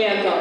anthem.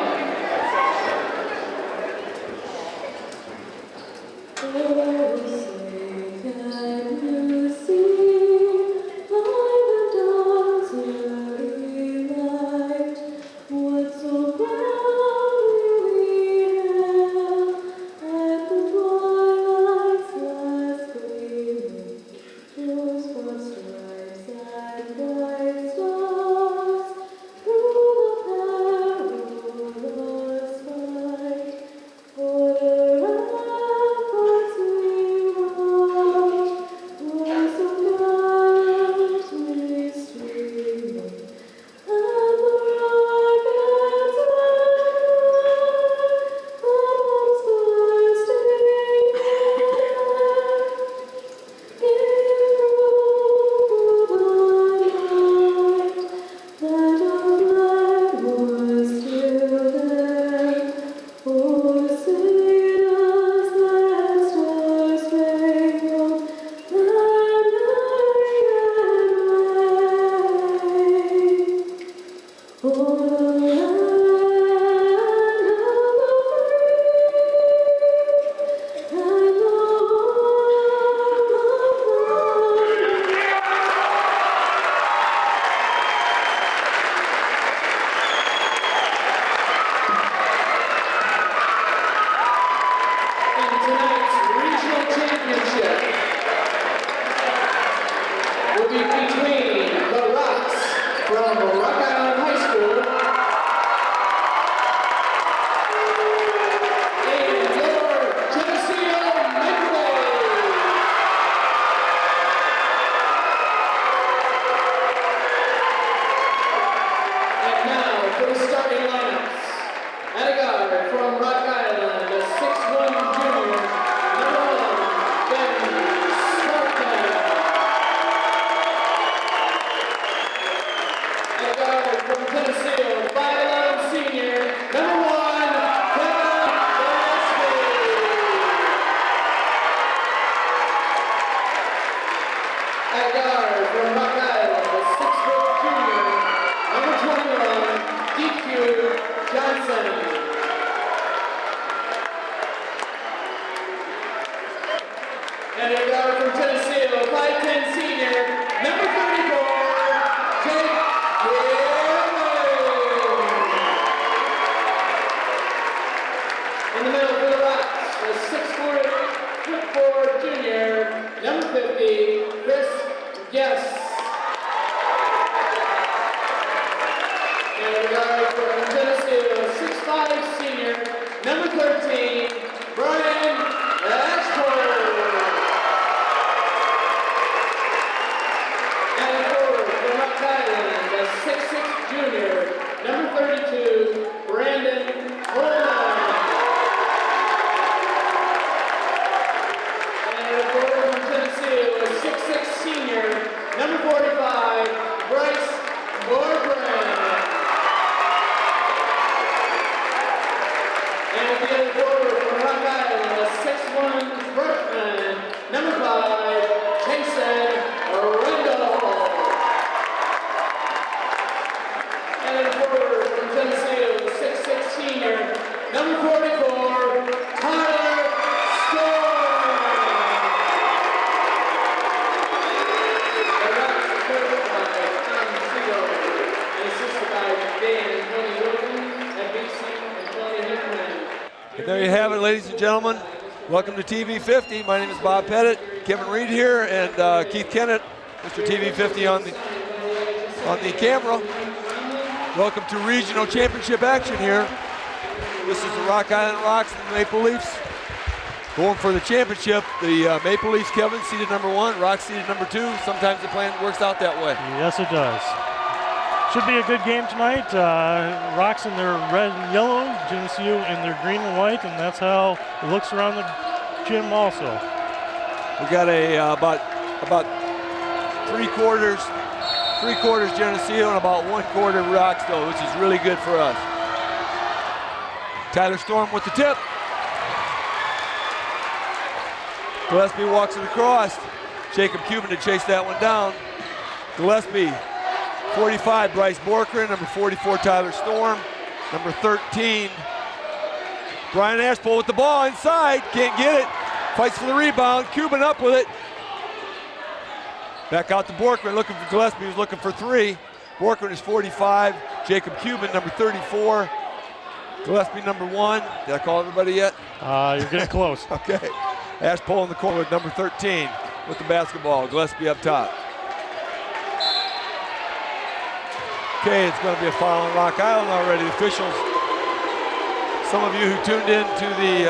From Geneseo, 5'11" senior, number 1, at guard from Rock Island, the 6' junior, number 21, DQ Johnson. And at guard from Geneseo, 5'10" senior, number 34, Jake. In the middle for the Rocks, the 6'4" junior, number 50, Chris Guess. And the guard from Geneseo, 6'5" senior, number 13, Brian Ashford. And the forward from Rock Island, the 6'6" junior, number 32, Brandon Holman. A 6'6" senior, number 45, Bryce Morgan. And at the other forward from Rock Island, a 6'1" freshman, number 5, Jason Rendell. And at the forward from Geneseo, a 6'6" senior, number 44, Tyler Storm. And there you have it, ladies and gentlemen. Welcome to TV 50. My name is Bob Pettit, Kevin Reed here, and Keith Kennett, Mr. TV 50 on the camera. Welcome to regional championship action here. This is the Rock Island Rocks and the Maple Leafs going for the championship. The Maple Leafs, Kevin, seeded number 1, Rocks seeded number 2. Sometimes the plan works out that way. Yes, it does. Should be a good game tonight. Rocks in their red and yellow, Geneseo in their green and white, and that's how it looks around the gym also. We got about three quarters Geneseo and about 1/4 Rocks though, which is really good for us. Tyler Storm with the tip. Gillespie walks it across. Jacob Cuban to chase that one down. Gillespie, 45, Bryce Borker, number 44, Tyler Storm. Number 13, Brian Ashpole with the ball inside, can't get it. Fights for the rebound, Cuban up with it. Back out to Borkman, looking for Gillespie, who's looking for three. Borkman is 45, Jacob Cuban, number 34. Gillespie, number 1. Did I call everybody yet? You're getting close. Okay. Ashpole in the corner with number 13 with the basketball. Gillespie up top. Okay, it's going to be a foul on Rock Island already. Officials, some of you who tuned in to the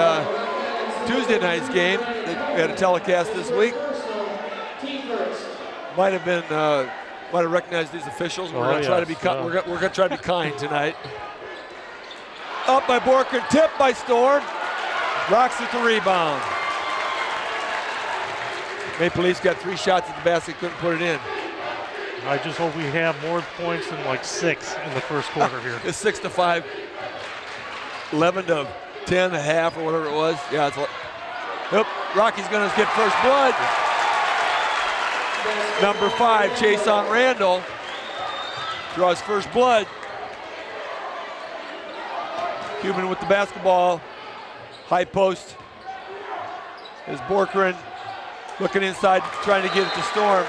Tuesday night's game that we had a telecast this week might have recognized these officials. We're going to try to be we're going to try to be kind tonight. Up by Borkman, tipped by Storm. Rocks at the rebound. Maple Leafs got 3 shots at the basket, couldn't put it in. I just hope we have more points than like 6 in the first quarter here. It's 6-5, 11 to 10 and a half or whatever it was. Yeah, it's like, yep, Rocky's gonna get first blood. Number 5, Chase on Randall, draws first blood. Cuban with the basketball, high post is Borkman looking inside, trying to get it to Storm.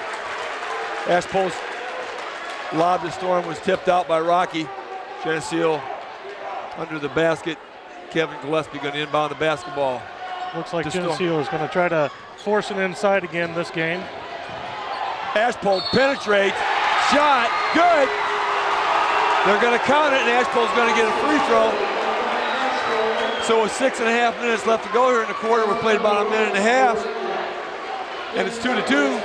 Ashpole's lob to Storm was tipped out by Rocky. Geneseo under the basket. Kevin Gillespie going to inbound the basketball. Looks like Geneseo is going to try to force it inside again this game. Ashpole penetrates, shot, good. They're going to count it, and Ashpole's going to get a free throw. So with 6.5 minutes left to go here in the quarter, we played about a minute and a half, and it's 2-2.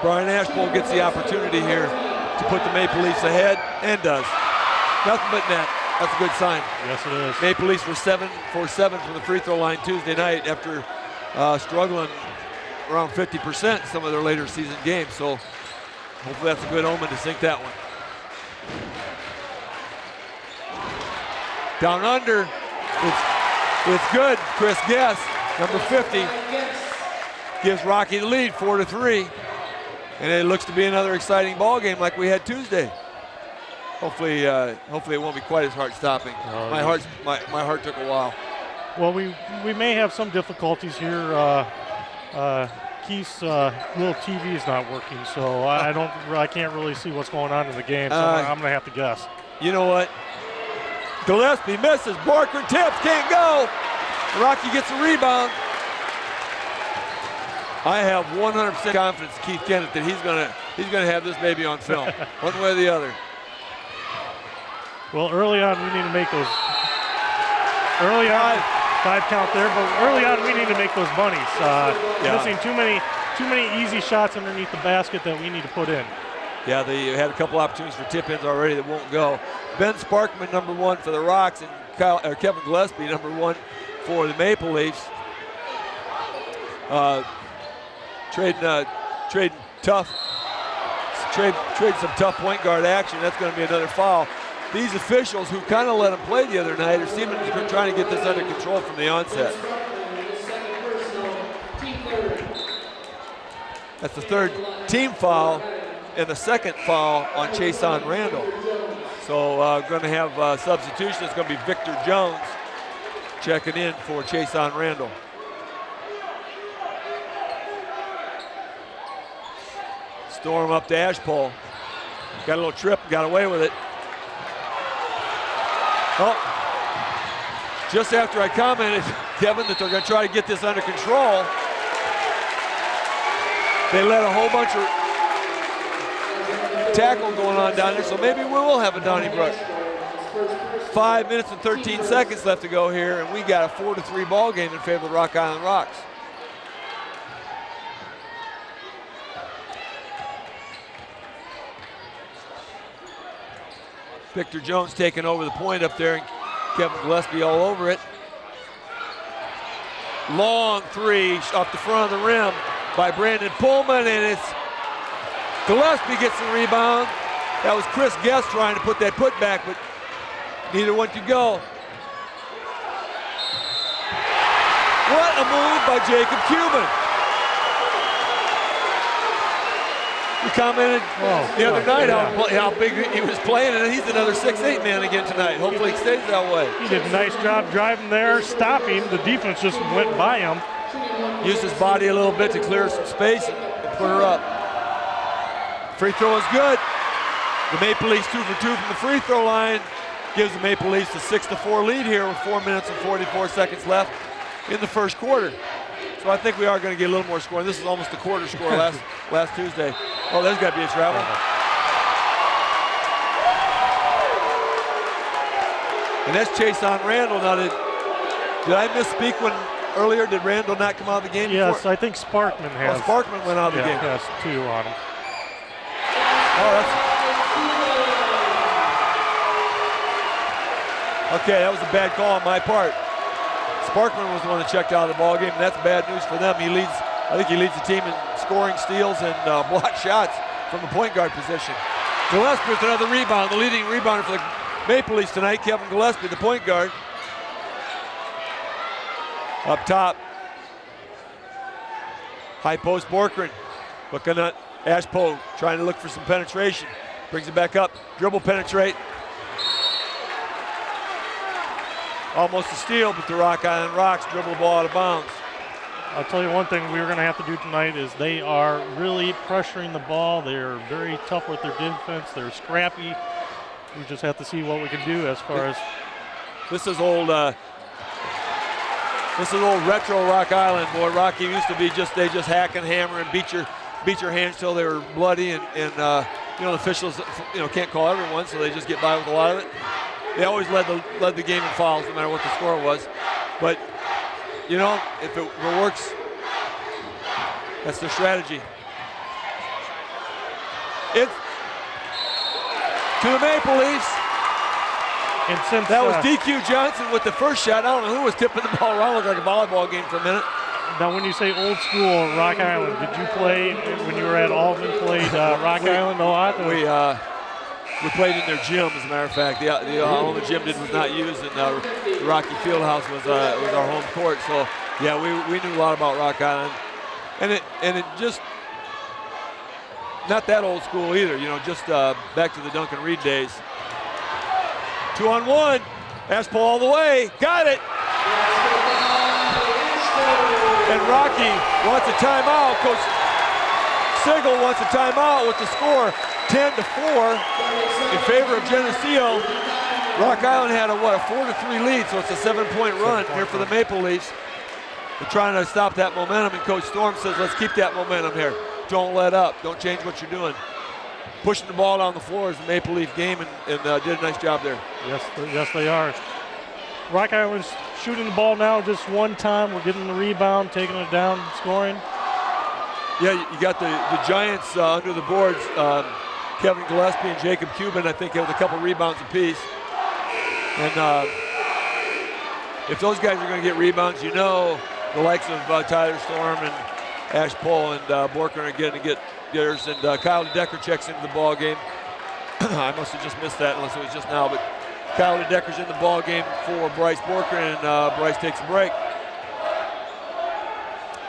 Brian Ashpole gets the opportunity here to put the Maple Leafs ahead, and does. Nothing but net. That's a good sign. Yes, it is. Maple Leafs were 7 for 7 from the free throw line Tuesday night after struggling around 50% in some of their later season games. So hopefully that's a good omen to sink that one. Down under. It's good. Chris Guess, number 50, gives Rocky the lead, 4-3. And it looks to be another exciting ball game like we had Tuesday. Hopefully it won't be quite as heart-stopping. My heart took a while. Well, we may have some difficulties here. Keith's little TV is not working, so I can't really see what's going on in the game. So I'm gonna have to guess. You know what? Gillespie misses. Borkman tips, can't go. Rocky gets a rebound. I have 100% confidence, Keith Kennett, that he's gonna have this baby on film, one way or the other. Well, early on we need to make those. Early on, 5 count there, but early on we need to make those bunnies. Missing too many easy shots underneath the basket that we need to put in. Yeah, they had a couple opportunities for tip-ins already that won't go. Ben Sparkman, number 1 for the Rocks, and Kevin Gillespie, number 1 for the Maple Leafs. Trading some tough point guard action. That's going to be another foul. These officials who kind of let him play the other night are seeming to be trying to get this under control from the onset. That's the 3rd team foul and the 2nd foul on Chase on Randall. So going to have substitution. It's going to be Victor Jones checking in for Chase on Randall. Storm up to Ashpole. Got a little trip, got away with it. Oh, just after I commented, Kevin, that they're going to try to get this under control, they let a whole bunch of tackle going on down there, so maybe we will have a Donnybrook. 5 minutes and 13 seconds left to go here, and we got a 4-3 ball game in favor of the Rock Island Rocks. Victor Jones taking over the point up there, and Kevin Gillespie all over it. Long 3 off the front of the rim by Brandon Pullman, and it's Gillespie gets the rebound. That was Chris Guest trying to put that putback, but neither one could go. What a move by Jacob Cuban. We commented the other night how big he was playing, and he's another 6'8" man again tonight. Hopefully he stays that way. He did a nice job driving there, stopping. The defense just went by him. Used his body a little bit to clear some space and put her up. Free throw is good. The Maple Leafs 2 for 2 from the free throw line. Gives the Maple Leafs a 6-4 lead here with 4 minutes and 44 seconds left in the first quarter. So I think we are going to get a little more scoring. This is almost the quarter score last Tuesday. Oh, there's got to be a travel. And that's chase on Randall. Now, did I misspeak when earlier? Did Randall not come out of the game? Yes, before? I think Sparkman has. Oh, Sparkman went out of the game. Has 2 on him. Oh, okay, that was a bad call on my part. Sparkman was the one that checked out of the ball game, and that's bad news for them. I think he leads the team in scoring steals and block shots from the point guard position. Gillespie with another rebound, the leading rebounder for the Maple Leafs tonight, Kevin Gillespie, the point guard. Up top, high post Borkren, looking at Ashpo, trying to look for some penetration. Brings it back up, dribble penetrate. Almost a steal, but the Rock Island Rocks dribble the ball out of bounds. I'll tell you one thing we're going to have to do tonight is they are really pressuring the ball. They're very tough with their defense. They're scrappy. We just have to see what we can do as far as. This is old retro Rock Island, boy. Rocky used to be they just hack and hammer and beat your hands till they were bloody, and the officials can't call everyone, so they just get by with a lot of it. They always led the game in fouls, no matter what the score was. But if it works, that's their strategy. It's to the Maple Leafs. And since that was DQ Johnson with the first shot. I don't know who was tipping the ball around. It looked like a volleyball game for a minute. Now, when you say old school Rock Island, did you play when you were at Alton? Played Rock Island a lot? We played in their gym, as a matter of fact. The Alton gym was not used, and the Rocky Fieldhouse was our home court. So yeah, we knew a lot about Rock Island, and it just not that old school either. Just back to the Duncan Reed days. 2-on-1, Ashpo all the way, got it. And Rocky wants a timeout. Coach Sigel wants a timeout with the score 10-4 in favor of Geneseo. Rock Island had a 4-3 lead, so it's a 7-point run here for the Maple Leafs. They're trying to stop that momentum, and Coach Storm says, let's keep that momentum here. Don't let up. Don't change what you're doing. Pushing the ball down the floor is the Maple Leaf game, and did a nice job there. Yes, they are. Rock Island's shooting the ball now just one time. We're getting the rebound, taking it down, scoring. Yeah, you got the Giants under the boards. Kevin Gillespie and Jacob Cuban, I think, with a couple rebounds apiece. And if those guys are going to get rebounds, the likes of Tyler Storm and Ash Pohl and Borkner are going to get theirs. And Kyle DeDecker checks into the ball game. I must have just missed that unless it was just now. But Kyle DeDecker's in the ball game for Bryce Borkner, and Bryce takes a break.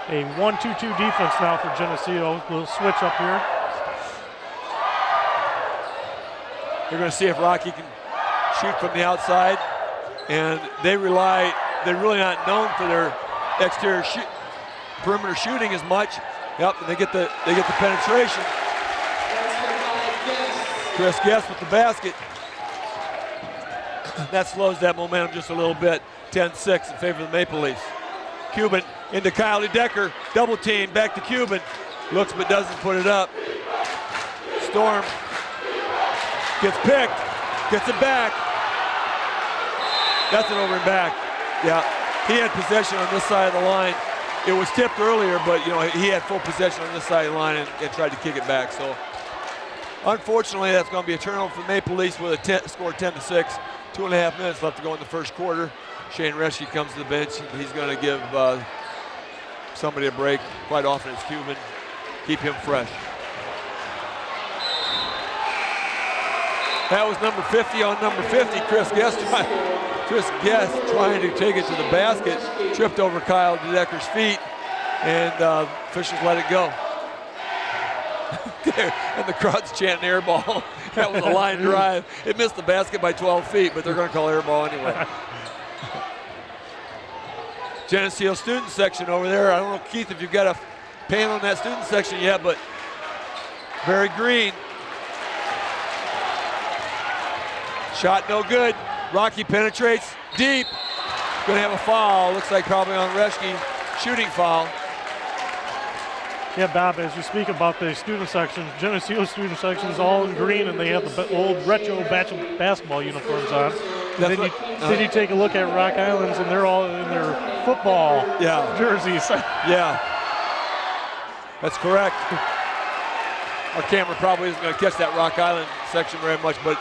A 1-2-2 defense now for Geneseo. We'll switch up here. They're going to see if Rocky can shoot from the outside, and they're really not known for their exterior perimeter shooting as much. Yep, and they get the penetration. Chris Guest with the basket. That slows that momentum just a little bit. 10-6 in favor of the Maple Leafs. Cuban into Kyle DeDecker, double team, back to Cuban. Looks but doesn't put it up. Storm gets picked, gets it back. That's an over and back. Yeah, he had possession on this side of the line. It was tipped earlier, but he had full possession on this side of the line and tried to kick it back. So unfortunately, that's going to be a turnover for Maple Leafs with a score 10-6. 2.5 minutes left to go in the first quarter. Shane Reschke comes to the bench. He's going to give somebody a break. Quite often it's Cuban. Keep him fresh. That was number 50 on number 50. Chris Guest trying to take it to the basket. Tripped over Kyle DeDecker's feet, and officials let it go. and the crowd's chanting air ball. That was a line drive. It missed the basket by 12 feet, but they're going to call air ball anyway. Geneseo student section over there. I don't know, Keith, if you've got a panel in that student section yet, but very green. Shot no good. Rocky penetrates deep. Going to have a foul. Looks like probably on Reschke. Shooting foul. Yeah, Bob, as you speak about the student section, Geneseo student section is all in green, and they have the old retro basketball uniforms on. Then you take a look at Rock Island's, and they're all in their football jerseys. Yeah, that's correct. Our camera probably isn't going to catch that Rock Island section very much, but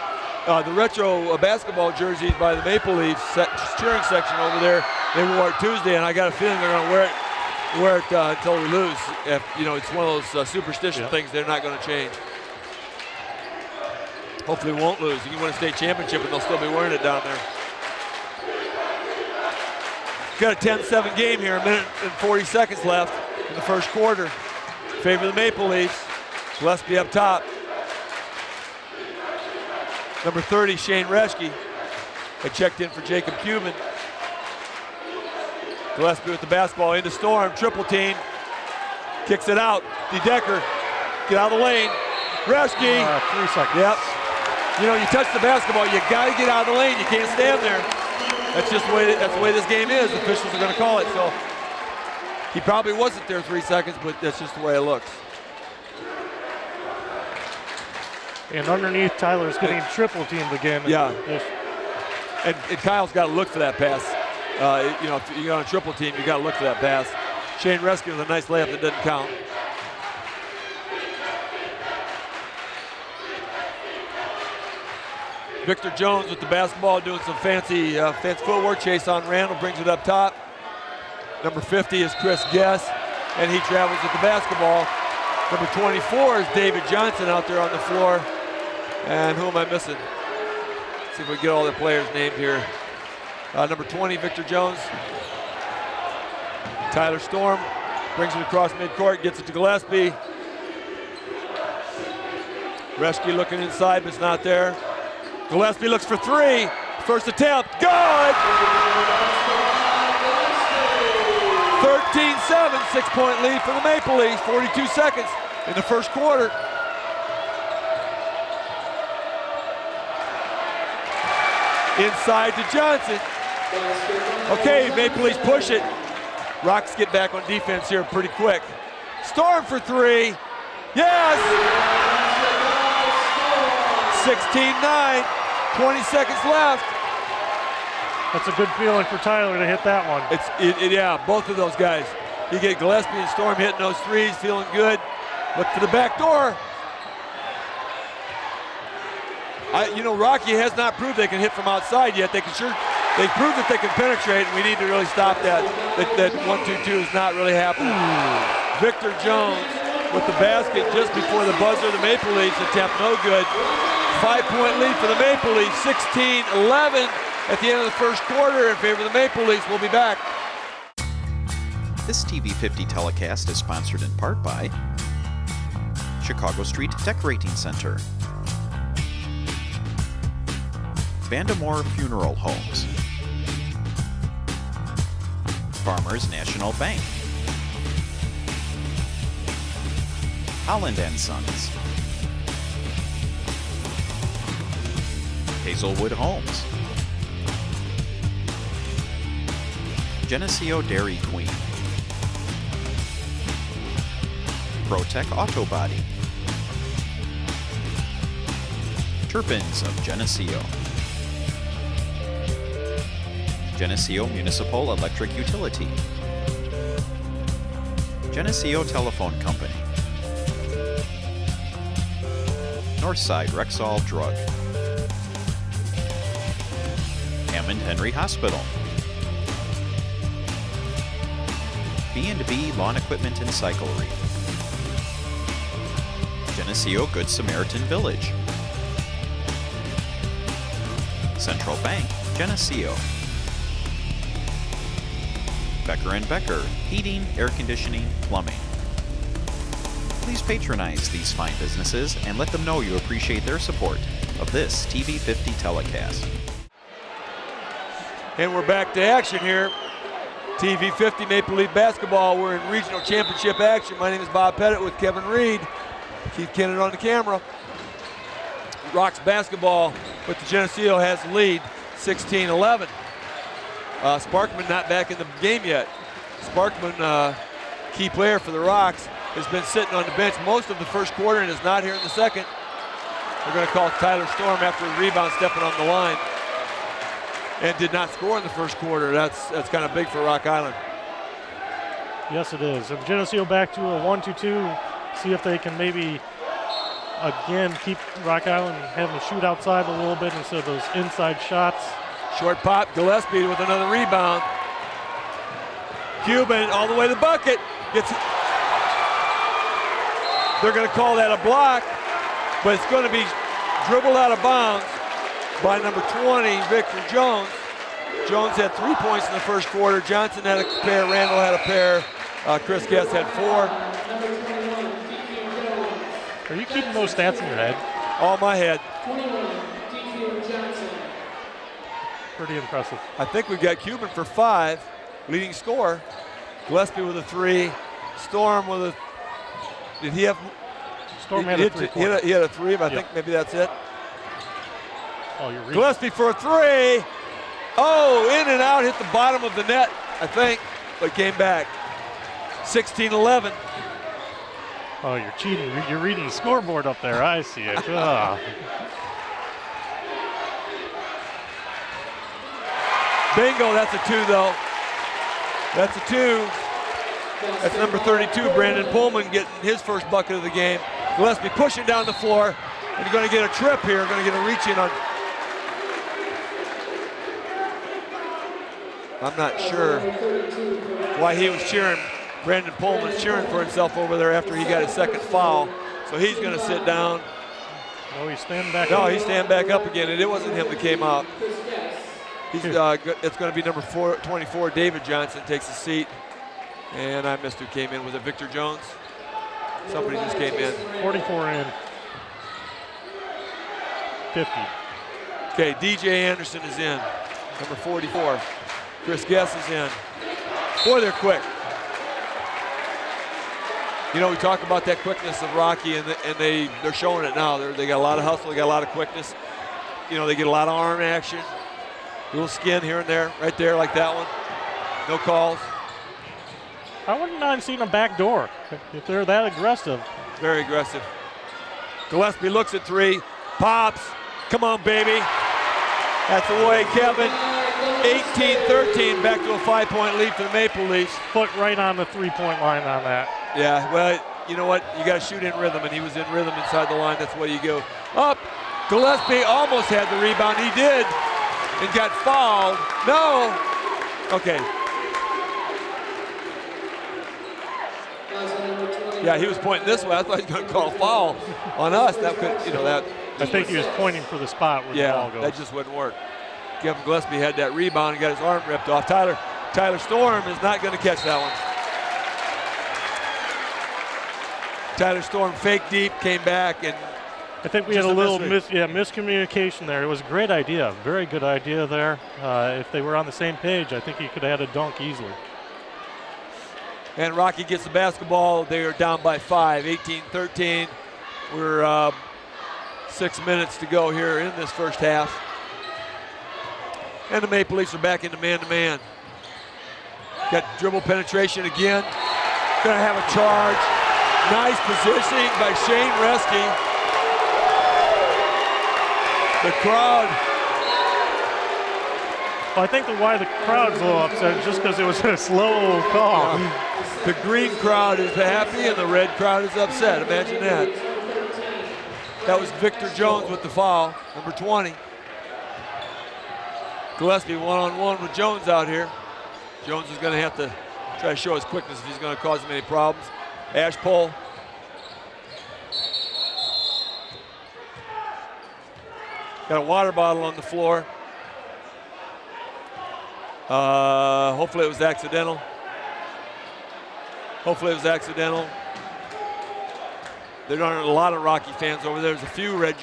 the retro basketball jerseys by the Maple Leafs cheering section over there, they wore it Tuesday, and I got a feeling they're going to wear it until we lose. If, it's one of those superstition things they're not going to change. Hopefully we won't lose. You can win a state championship and they'll still be wearing it down there. Got a 10-7 game here, a minute and 40 seconds left in the first quarter. Favor the Maple Leafs. Gillespie up top. Number 30, Shane Reschke, had checked in for Jacob Cuban. Gillespie with the basketball into Storm, triple team. Kicks it out. DeDecker, get out of the lane. Reschke. 3 seconds. Yep. You touch the basketball, you got to get out of the lane. You can't stand there. That's just the way this game is. The officials are going to call it. So he probably wasn't there 3 seconds, but that's just the way it looks. And underneath, Tyler's getting triple teamed again. Yeah. And Kyle's got to look for that pass. If you got a triple team, you got to look for that pass. Shane Reschke with a nice layup that doesn't count. Victor Jones with the basketball doing some fancy footwork. Chase on Randall, brings it up top. Number 50 is Chris Guess, and he travels with the basketball. Number 24 is David Johnson out there on the floor. And who am I missing? Let's see if we get all the players named here. Number 20, Victor Jones. Tyler Storm brings it across midcourt, gets it to Gillespie. Reschke looking inside, but it's not there. Gillespie looks for three. First attempt, good! 13-7, 6-point lead for the Maple Leafs, 42 seconds in the first quarter. Inside to Johnson. Okay, Maple Leafs push it. Rocks get back on defense here pretty quick. Storm for three. Yes! 16-9, 20 seconds left. That's a good feeling for Tyler to hit that one. Yeah, both of those guys. You get Gillespie and Storm hitting those threes, feeling good. Look for the back door. Rocky has not proved they can hit from outside yet. They've proved that they can penetrate, and we need to really stop that. That 1-2-2 is not really happening. Victor Jones with the basket just before the buzzer. The Maple Leafs attempt no good. 5-point lead for the Maple Leafs, 16-11 at the end of the first quarter in favor of the Maple Leafs. We'll be back. This TV50 telecast is sponsored in part by Chicago Street Decorating Center, Vandemore Funeral Homes, Farmers National Bank, Holland & Sons, Hazelwood Homes, Geneseo Dairy Queen, ProTech Auto Body, Turpins of Geneseo, Geneseo Municipal Electric Utility, Geneseo Telephone Company, Northside Rexall Drug, Hammond Henry Hospital, B&B Lawn Equipment and Cyclery, Geneseo Good Samaritan Village, Central Bank, Geneseo, Becker & Becker, Heating, Air Conditioning, Plumbing, Please patronize these fine businesses and let them know you appreciate their support of this TV50 telecast. And we're back to action here. TV50 Maple Leaf basketball. We're in regional championship action. My name is Bob Pettit with Kevin Reed. Keith Kennett on the camera. Rocks basketball, but the Geneseo has the lead, 16-11. Sparkman not back in the game yet. Sparkman, key player for the Rocks, has been sitting on the bench most of the first quarter and is not here in the second. They're going to call Tyler Storm after a rebound stepping on the line. And did not score in the first quarter. That's kind of big for Rock Island. Yes, it is. And Geneseo back to a 1-2-2. See if they can maybe, again, keep Rock Island having to shoot outside a little bit instead of those inside shots. Short pop, Gillespie with another rebound. Cuban all the way to the bucket. They're going to call that a block, but it's going to be dribbled out of bounds by number 20, Victor Jones. Jones had 3 points in the first quarter. Johnson had a pair, Randall had a pair, Chris Guest had 4. Are you keeping those stats in your head? All my head. Pretty impressive. I think we've got Cuban for 5, leading scorer. Gillespie with a 3. Storm with a, did he have? Storm had a 3. He had a 3, but I think maybe that's it. Oh, you're reading. Gillespie for a 3. Oh, in and out, hit the bottom of the net, I think, but came back. 16-11. Oh, you're cheating. You're reading the scoreboard up there. I see it. Oh. Bingo, that's a 2 though. That's a 2. That's number 32, Brandon Pullman, getting his first bucket of the game. Gillespie pushing down the floor, and you're going to get a trip here, going to get a reach in on. I'm not sure why he was cheering. Brandon Pullman's cheering for himself over there after he got his second foul. So he's going to sit down. Oh, he's standing back up. No, he's standing back up again, and it wasn't him that came out. He's, it's going to be number 24, David Johnson, takes a seat. And I missed who came in. Was it Victor Jones? Somebody just came in. 44 and 50. Okay, DJ Anderson is in, number 44. Chris Guess is in. Boy, they're quick. You know, we talk about that quickness of Rocky, and they're showing it now. They got a lot of hustle, they got a lot of quickness. You know, they get a lot of arm action. Little skin here and there, right there like that one. No calls. I wouldn't mind seeing a back door if they're that aggressive. Very aggressive. Gillespie looks at 3, pops. Come on, baby. That's the way, Kevin. 18-13, back to a 5-point lead for the Maple Leafs. Foot right on the 3-point line on that. Yeah, well, you know what? You got to shoot in rhythm, and he was in rhythm inside the line. That's the way you go. Up. Gillespie almost had the rebound. He did, and got fouled. No. Okay. Yeah, he was pointing this way. I thought he was going to call a foul on us. That could, you know, that. I think he was pointing for the spot where the ball goes. That just wouldn't work. Kevin Gillespie had that rebound and got his arm ripped off. Tyler Storm is not going to catch that one. Tyler Storm faked deep, came back, and I think we had a little miscommunication there. It was a great idea, very good idea there. If they were on the same page, I think he could have had a dunk easily. And Rocky gets the basketball. They are down by 5, 18-13. We're 6 minutes to go here in this first half. And the Maple Leafs are back into man-to-man. Got dribble penetration again. Gonna have a charge. Nice positioning by Shane Reske. The crowd. Well, I think why the crowd's a little upset is just because it was a slow call. The green crowd is happy and the red crowd is upset. Imagine that. That was Victor Jones with the foul, number 20. Gillespie one-on-one with Jones out here. Jones is going to have to try to show his quickness if he's going to cause him any problems. Ash pull. Got a water bottle on the floor. Hopefully it was accidental. Hopefully it was accidental. there aren't a lot of Rocky fans over there. There's a few red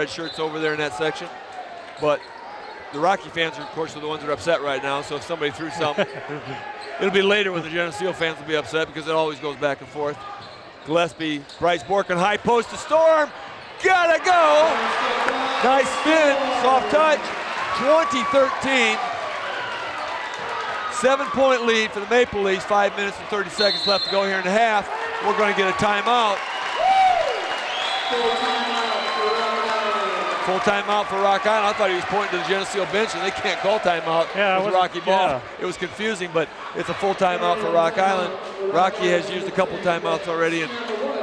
shirts over there in that section. But the Rocky fans, are, of course, are the ones that are upset right now. So if somebody threw something, it'll be later when the Geneseo fans will be upset because it always goes back and forth. Gillespie, Bryce Borkin, high post to Storm. Gotta go. Nice spin, soft touch. 20-13. 7-point lead for the Maple Leafs. 5 minutes and 30 seconds left to go here in the half. We're going to get a timeout. Full timeout for Rock Island. I thought he was pointing to the Geneseo bench, and they can't call timeout. Yeah, it was a Rocky ball. Yeah. It was confusing, but it's a full timeout for Rock Island. Rocky has used a couple timeouts already, and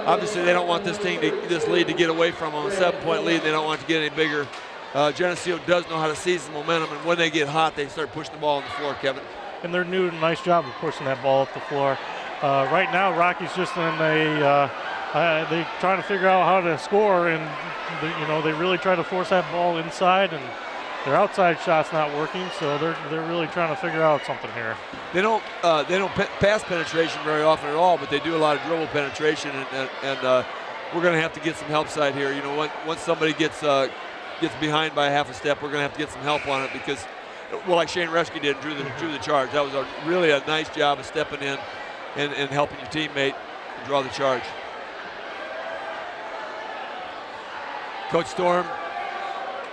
obviously they don't want this lead to get away from them. A 7-point lead, they don't want it to get any bigger. Geneseo does know how to seize the momentum, and when they get hot, they start pushing the ball on the floor, Kevin. And they're doing a nice job of pushing that ball up the floor. Right now, Rocky's just in they're trying to figure out how to score, and they really try to force that ball inside, and their outside shot's not working, so they're really trying to figure out something here. They don't pass penetration very often at all, but they do a lot of dribble penetration, and we're going to have to get some help side here. Once somebody gets behind by a half a step, we're going to have to get some help on it because, well, like Shane Reschke did, drew the charge. That was really a nice job of stepping in and helping your teammate draw the charge. Coach Storm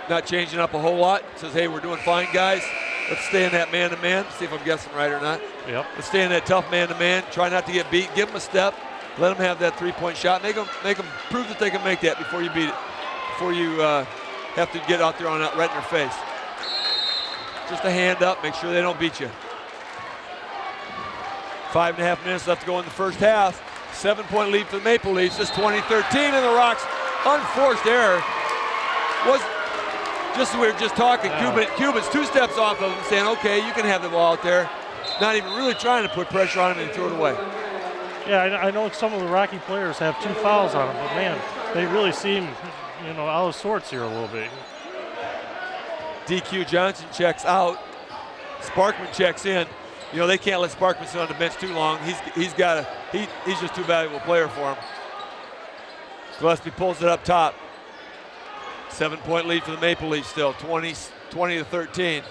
not changing up a whole lot. Says, hey, we're doing fine, guys. Let's stay in that man-to-man. See if I'm guessing right or not. Yep. Let's stay in that tough man-to-man. Try not to get beat. Give them a step. Let them have that three-point shot. Make them prove that they can make that before you beat it. Before you have to get out there right in their face. Just a hand up. Make sure they don't beat you. 5.5 minutes left to go in the first half. 7-point lead for the Maple Leafs. It's 20-13, and the Rocks' unforced error was just as we were just talking. Cuban's 2 steps off of him, saying, okay, you can have the ball out there. Not even really trying to put pressure on him and throw it away. Yeah, I know some of the Rocky players have 2 fouls on them, but man, they really seem, out of sorts here a little bit. DQ Johnson checks out. Sparkman checks in. They can't let Sparkman sit on the bench too long. He's just too valuable a player for him. Gillespie pulls it up top. 7-point lead for the Maple Leafs still, 20-13.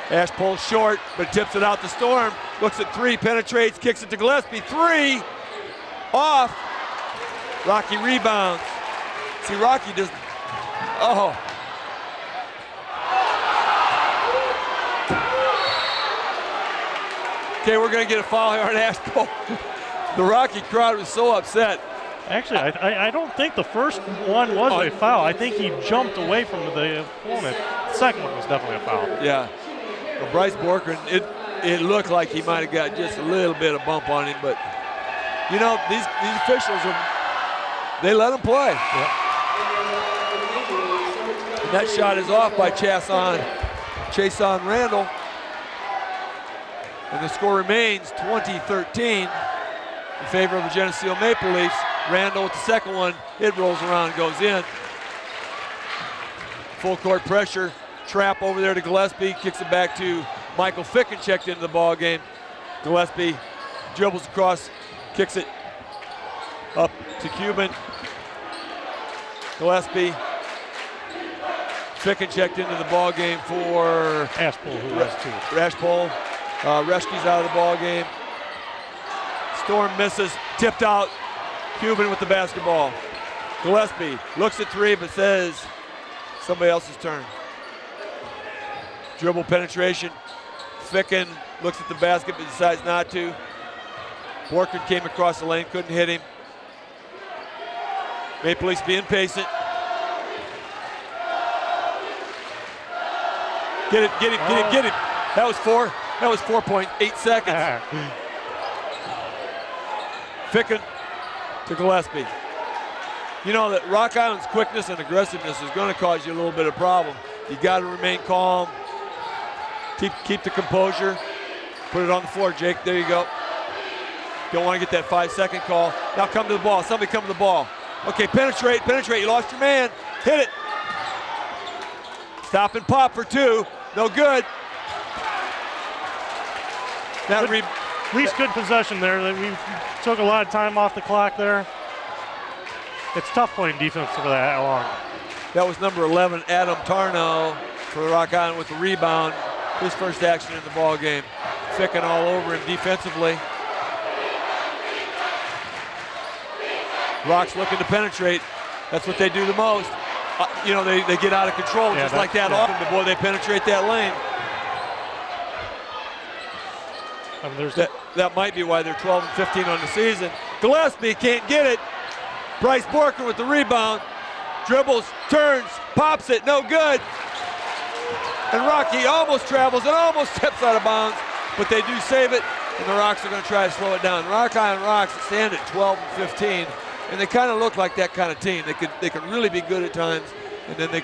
Ash pulls short, but tips it out to Storm. Looks at 3, penetrates, kicks it to Gillespie. 3, off. Rocky rebounds. See, Rocky does, Okay, we're going to get a foul here on Ash Pole. The Rocky crowd was so upset. Actually, I don't think the first one was a foul. I think he jumped away from the opponent. The second one was definitely a foul. Yeah. Well, Bryce Borkin, it looked like he might have got just a little bit of bump on him, but these officials they let him play. Yep. And that shot is off by Chason Randall. And the score remains 20-13 in favor of the Geneseo Maple Leafs. Randall with the second one, it rolls around and goes in. Full court pressure, trap over there to Gillespie, kicks it back to Michael Ficken, checked into the ball game. Gillespie dribbles across, kicks it up to Cuban. Gillespie, Ficken checked into the ball game for Ashpole, who has 2. Ashpole. Reschke's out of the ball game. Storm misses, tipped out. Cuban with the basketball. Gillespie looks at 3, but says somebody else's turn. Dribble penetration. Ficken looks at the basket, but decides not to. Borkin came across the lane, couldn't hit him. Maple Leafs being patient. Get him. That was 4.8 seconds. Ficken to Gillespie. That Rock Island's quickness and aggressiveness is going to cause you a little bit of problem. You got to remain calm. Keep the composure. Put it on the floor, Jake. There you go. Don't want to get that 5-second call. Now come to the ball. Somebody come to the ball. Okay, penetrate. You lost your man. Hit it. Stop and pop for 2. No good. At least good possession there. We took a lot of time off the clock there. it's tough playing defense for that long. That was number 11, Adam Tarnow, for Rock Island with the rebound. His first action in the ball game. Ficken all over him defensively. Rock's looking to penetrate. That's what they do the most. You know, they get out of control just like that often, but boy, they penetrate that lane. I mean, that might be why they're 12 and 15 on the season. Gillespie can't get it. Bryce Borker with the rebound. Dribbles, turns, pops it, no good. And Rocky almost travels and almost steps out of bounds, but they do save it, and the Rocks are going to try to slow it down. Rock Island Rocks stand at 12 and 15, and they kind of look like that kind of team. They could really be good at times, and then they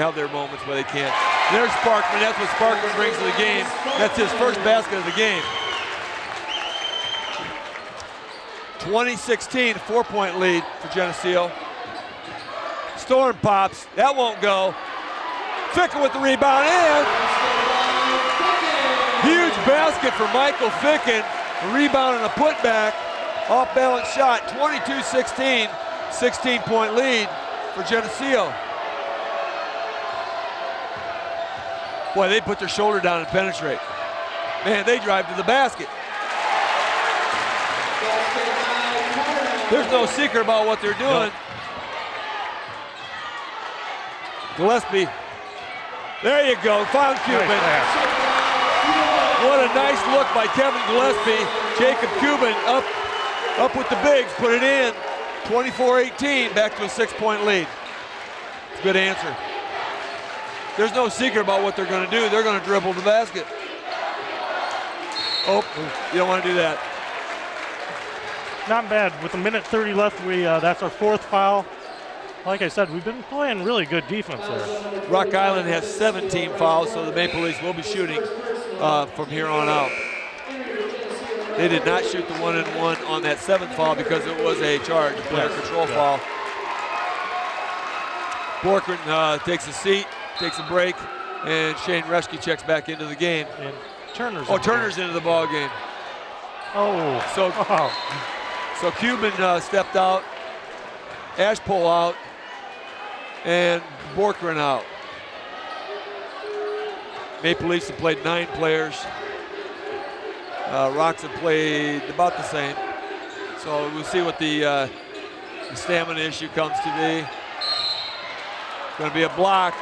have their moments where they can't. There's Sparkman. That's what Sparkman brings to the game. That's his first basket of the game. 2016, 4-point lead for Geneseo. Storm pops. That won't go. Ficken with the rebound, and huge basket for Michael Ficken. A rebound and a putback. Off-balance shot, 22-16, 16-point lead for Geneseo. Boy, they put their shoulder down and penetrate. Man, they drive to the basket. There's no secret about what they're doing. Gillespie, there you go, found Cuban. Nice. What a nice look by Kevin Gillespie. Jacob Cuban up with the bigs, put it in. 24-18, back to a 6-point lead. It's a good answer. There's no secret about what they're going to do. They're going to dribble the basket. Oh, you don't want to do that. Not bad. With a minute 30 left, that's our 4th foul. Like I said, we've been playing really good defense there. Rock Island has 17 fouls, so the Maple Leafs will be shooting from here on out. They did not shoot the 1-and-1 on that 7th foul because it was a charge, a player control foul. Borkman takes a seat, takes a break, and Shane Reschke checks back into the game. And Turner's into the ball game. Oh. So Cuban stepped out, Ashpole out, and Borkman out. Maple Leafs have played 9 players. Rocks have played about the same. So we'll see what the stamina issue comes to be. It's going to be a block.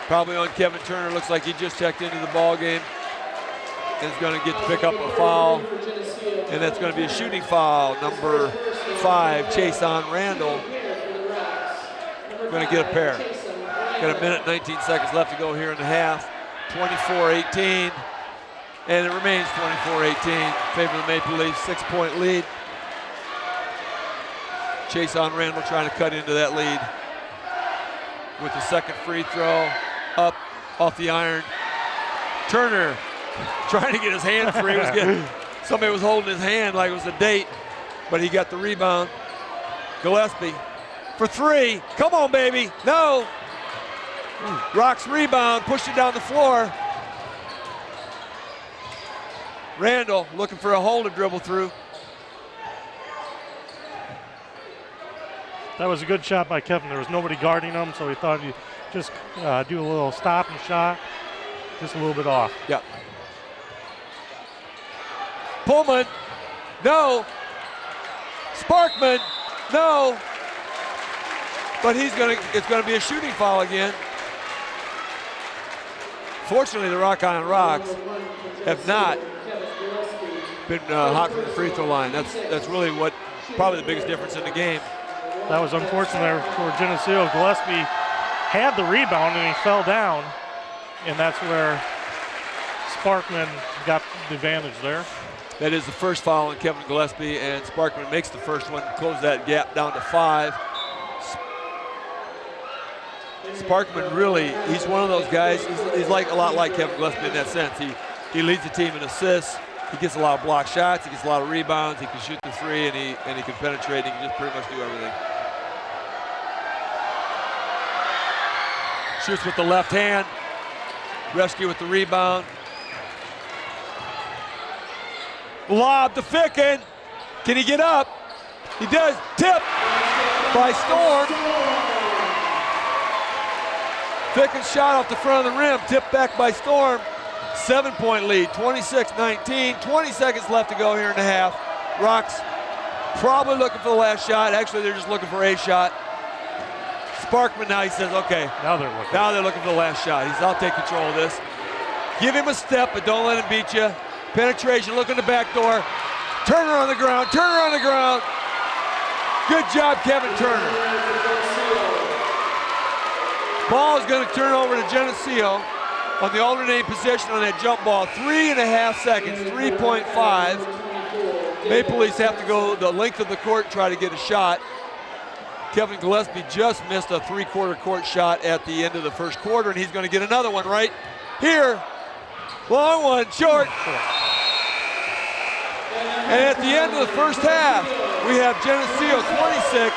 Probably on Kevin Turner. Looks like he just checked into the ball game. And is going to get to pick up a foul. And that's going to be a shooting foul. Number 5, Chase on Randall. Going to get a pair. Got a minute, 19 seconds left to go here in the half. 24-18. And it remains 24-18. Favor of the Maple Leafs, 6-point lead. Chase on Randall trying to cut into that lead. With the second free throw. Up off the iron. Turner trying to get his hand free. Somebody was holding his hand like it was a date, but he got the rebound. Gillespie for 3. Come on, baby. No. Rock's rebound, pushed it down the floor. Randall looking for a hole to dribble through. That was a good shot by Kevin. There was nobody guarding him, so he thought he'd just do a little stop and shot. Just a little bit off. Yeah. Pullman, no. Sparkman, no. But it's gonna be a shooting foul again. Fortunately, the Rock Island Rocks have not been hot from the free throw line. That's really probably the biggest difference in the game. That was unfortunate for Geneseo. Gillespie had the rebound and he fell down, and that's where Sparkman got the advantage there. That is the first foul on Kevin Gillespie, and Sparkman makes the first one, close that gap down to 5. Sparkman really, he's one of those guys, he's like a lot like Kevin Gillespie in that sense. He leads the team in assists, he gets a lot of block shots, he gets a lot of rebounds, he can shoot the 3, and he can penetrate, he can just pretty much do everything. Shoots with the left hand, Reschke with the rebound. Lob to Ficken. Can he get up? He does. Tip by Storm. Thicken shot off the front of the rim. Tipped back by Storm. 7-point lead, 26-19. 20 seconds left to go here in the half. Rocks probably looking for the last shot. Actually, they're just looking for a shot. Sparkman now, he says, okay. Now they're looking for the last shot. He says, I'll take control of this. Give him a step, but don't let him beat you. Penetration, look in the back door. Turner on the ground, Turner on the ground. Good job, Kevin Turner. Ball is going to turn over to Geneseo on the alternating position on that jump ball. 3.5 seconds, 3.5. Maple Leafs have to go the length of the court and try to get a shot. Kevin Gillespie just missed a 3/4 court shot at the end of the first quarter, and he's going to get another one right here. Long one, short. And at the end of the first half, we have Geneseo 26,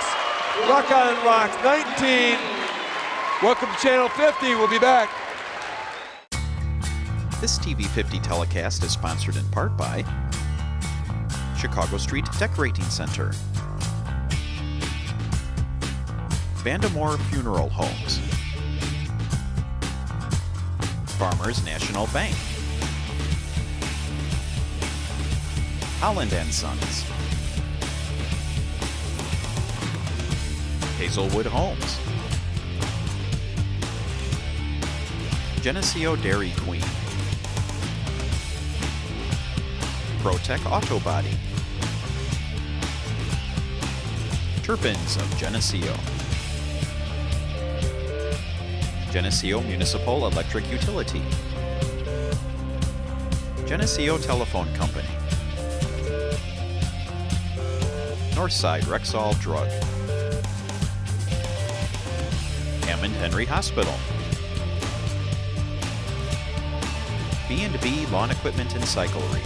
Rock Island Rocks 19. Welcome to Channel 50. We'll be back. This TV 50 telecast is sponsored in part by Chicago Street Decorating Center, Vandamore Funeral Homes, Farmers National Bank, Holland & Sons, Hazelwood Homes, Geneseo Dairy Queen, ProTech Auto Body, Turpins of Geneseo, Geneseo Municipal Electric Utility, Geneseo Telephone Company, Northside Rexall Drug, Hammond Henry Hospital, B&B Lawn Equipment and Cyclery,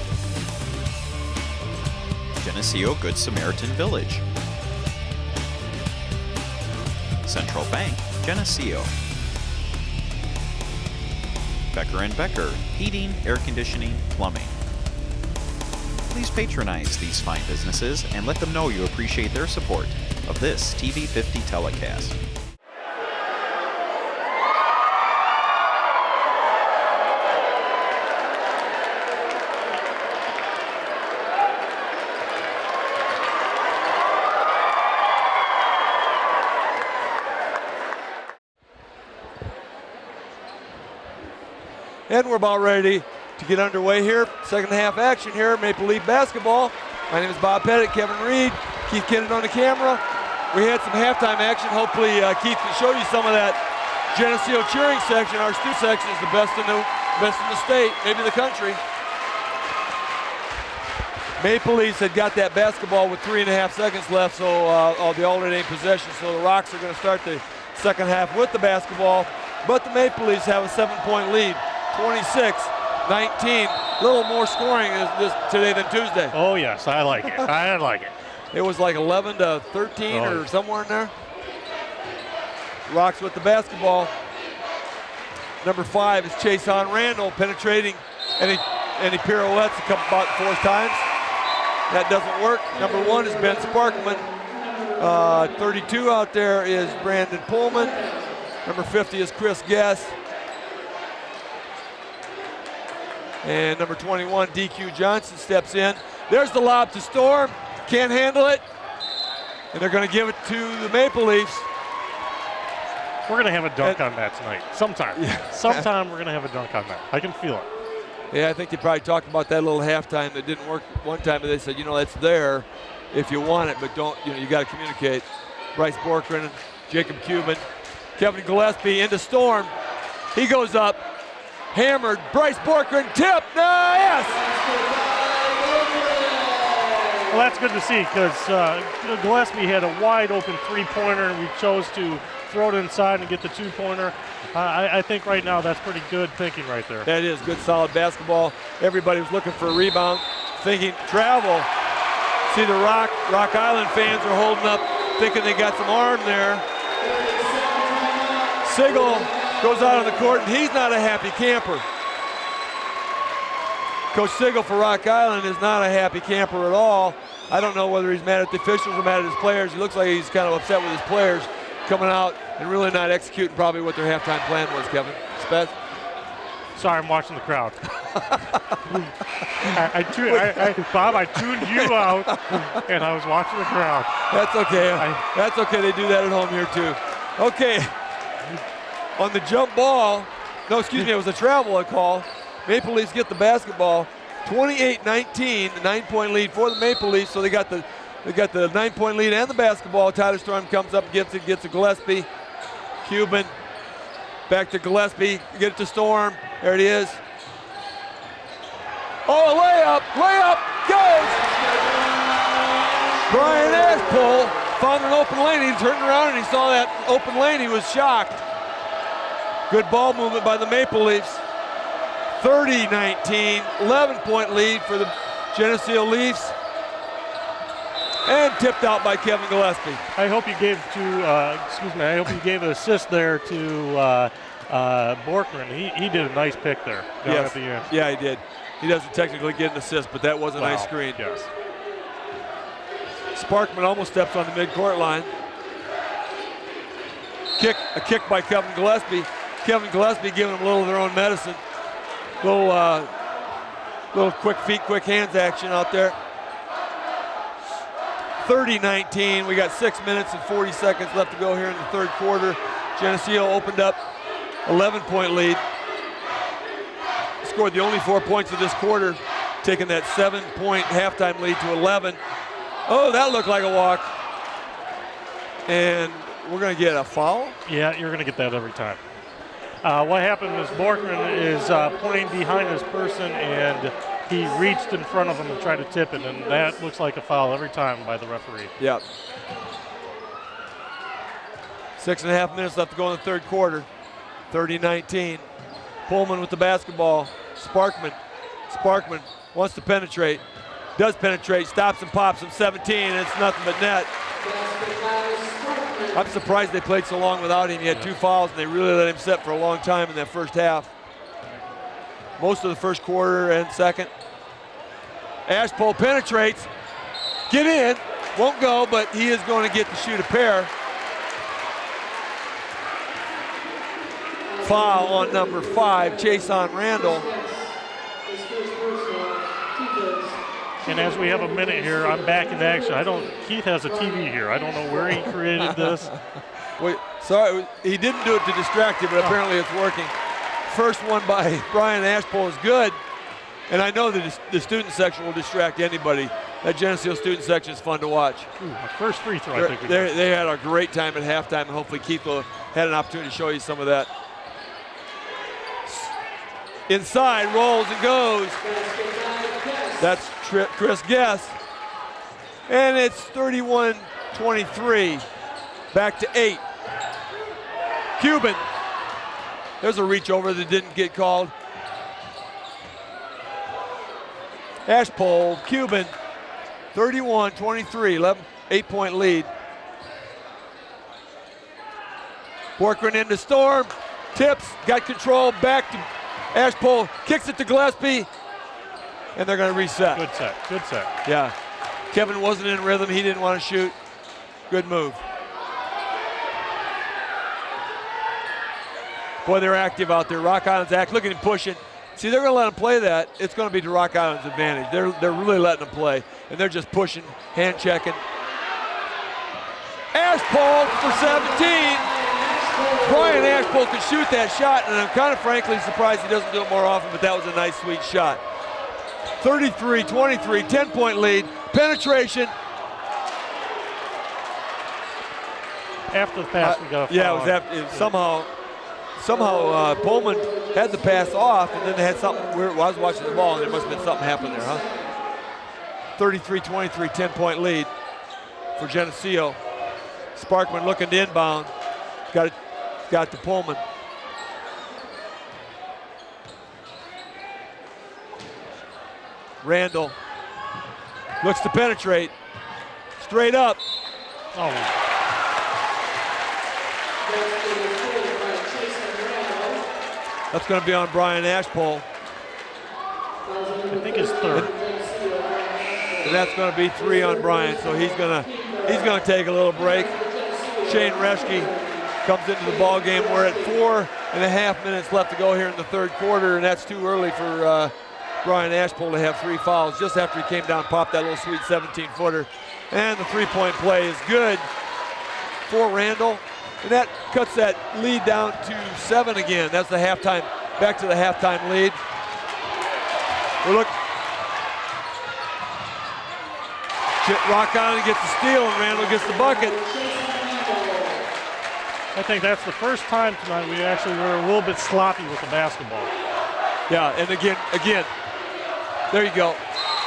Geneseo Good Samaritan Village, Central Bank, Geneseo, Becker & Becker, Heating, Air Conditioning, Plumbing. Please patronize these fine businesses and let them know you appreciate their support of this TV 50 telecast. And we're about ready to get underway here. Second half action here, Maple Leaf basketball. My name is Bob Pettit, Kevin Reed, Keith Kennett on the camera. We had some halftime action. Hopefully Keith can show you some of that Geneseo cheering section. Our student section is the best in the state, maybe the country. Maple Leafs had got that basketball with 3.5 seconds left, so of the alternating possession. So the Rocks are going to start the second half with the basketball, but the Maple Leafs have a 7-point lead. 26-19, a little more scoring this today than Tuesday. Oh yes, I like it. I like it. It was like 11-13 or somewhere in there. Rocks with the basketball. Number 5 is Chason Randall penetrating, and he pirouettes about 4 times. That doesn't work. Number 1 is Ben Sparkman. 32 out there is Brandon Pullman. Number 50 is Chris Guess. And number 21, DQ Johnson steps in. There's the lob to Storm. Can't handle it. And they're going to give it to the Maple Leafs. We're going to have a dunk on that tonight. Sometime. Yeah. Sometime we're going to have a dunk on that. I can feel it. Yeah, I think they probably talked about that little halftime that didn't work one time, but they said, it's there if you want it, but don't, you got to communicate. Bryce Borkren, Jacob Cuban, Kevin Gillespie into Storm. He goes up. Hammered, Bryce Borkren, tip, yes! Well, that's good to see because Gillespie had a wide open 3-pointer and we chose to throw it inside and get the 2-pointer. I think right now that's pretty good thinking right there. That is good, solid basketball. Everybody was looking for a rebound, thinking travel. See the Rock Island fans are holding up, thinking they got some arm there. Sigel goes out on the court, and he's not a happy camper. Coach Sigel for Rock Island is not a happy camper at all. I don't know whether he's mad at the officials or mad at his players. He looks like he's kind of upset with his players coming out and really not executing probably what their halftime plan was, Kevin. Speth? Sorry, I'm watching the crowd. Bob, I tuned you out, and I was watching the crowd. That's okay. That's okay. They do that at home here, too. Okay. On the jump ball, no, excuse me, it was a travel call. Maple Leafs get the basketball. 28-19, the 9-point lead for the Maple Leafs. So they got the 9-point lead and the basketball. Tyler Storm comes up, gets it to Gillespie. Cuban, back to Gillespie, get it to Storm. There it is. Oh, layup, goes. Brian Ashpole found an open lane. He turned around and he saw that open lane. He was shocked. Good ball movement by the Maple Leafs. 30-19, 11-point lead for the Geneseo Leafs. And tipped out by Kevin Gillespie. I hope you gave I hope you gave an assist there to Borkman. He did a nice pick there down at the end. Yeah, he did. He doesn't technically get an assist, but that was a nice screen. Yes. Sparkman almost steps on the midcourt line. A kick by Kevin Gillespie. Kevin Gillespie giving them a little of their own medicine. Little quick feet, quick hands action out there. 30-19. We got 6 minutes and 40 seconds left to go here in the third quarter. Geneseo opened up 11-point lead. Scored the only 4 points of this quarter, taking that 7-point halftime lead to 11. Oh, that looked like a walk. And we're going to get a foul? Yeah, you're going to get that every time. What happened is Borkman is playing behind his person, and he reached in front of him and tried to tip it, and that looks like a foul every time by the referee. Yep. 6.5 minutes left to go in the third quarter. 30-19. Pullman with the basketball. Sparkman wants to penetrate. Does penetrate, stops and pops him 17, and it's nothing but net. I'm surprised they played so long without him. He had 2 fouls, and they really let him sit for a long time in that first half. Most of the first quarter and second. Ashpole penetrates. Get in. Won't go, but he is going to get to shoot a pair. Foul on number 5, Chase on Randall. And as we have a minute here, I'm back in action. Keith has a TV here. I don't know where he created this. Wait, sorry, he didn't do it to distract you, but apparently it's working. First one by Brian Ashpole is good. And I know that the student section will distract anybody. That Geneseo student section is fun to watch. My first free throw, I think. They had a great time at halftime, and hopefully Keith had an opportunity to show you some of that. Inside, rolls and goes. That's Chris Guess. And it's 31-23. Back to 8. Cuban. There's a reach over that didn't get called. Ashpole, Cuban, 31-23, 8-point lead. Borkman into Storm, tips, got control, back to Ashpole, kicks it to Gillespie, and they're going to reset. Good set. Yeah. Kevin wasn't in rhythm, he didn't want to shoot. Good move. Boy, they're active out there. Rock Island's active. Look at him pushing. See, they're going to let him play that. It's going to be to Rock Island's advantage. They're really letting him play, and they're just pushing, hand checking. Ashpole for 17. Brian Ashpole can shoot that shot, and I'm kind of frankly surprised he doesn't do it more often, but that was a nice, sweet shot. 33-23, 10-point lead. Penetration. After the pass, we got a foul. Yeah, it was after. Somehow Pullman had the pass off, and then they had something weird. Well, I was watching the ball, and there must have been something happen there, huh? 33-23, 10-point lead for Geneseo. Sparkman looking to inbound. Got to Pullman. Randall looks to penetrate. Straight up. Oh. That's going to be on Brian Ashpole. I think his third. and that's going to be 3 on Brian. So he's going to take a little break. Shane Reschke comes into the ball game. We're at 4.5 minutes left to go here in the third quarter, and that's too early for Brian Ashpole to have 3 fouls. Just after he came down, popped that little sweet 17-footer, and the three-point play is good for Randall, and that cuts that lead down to 7 again. That's the halftime, back to the halftime lead. Rock Island gets the steal, and Randall gets the bucket. I think that's the first time tonight we actually were a little bit sloppy with the basketball. Yeah, and again, there you go.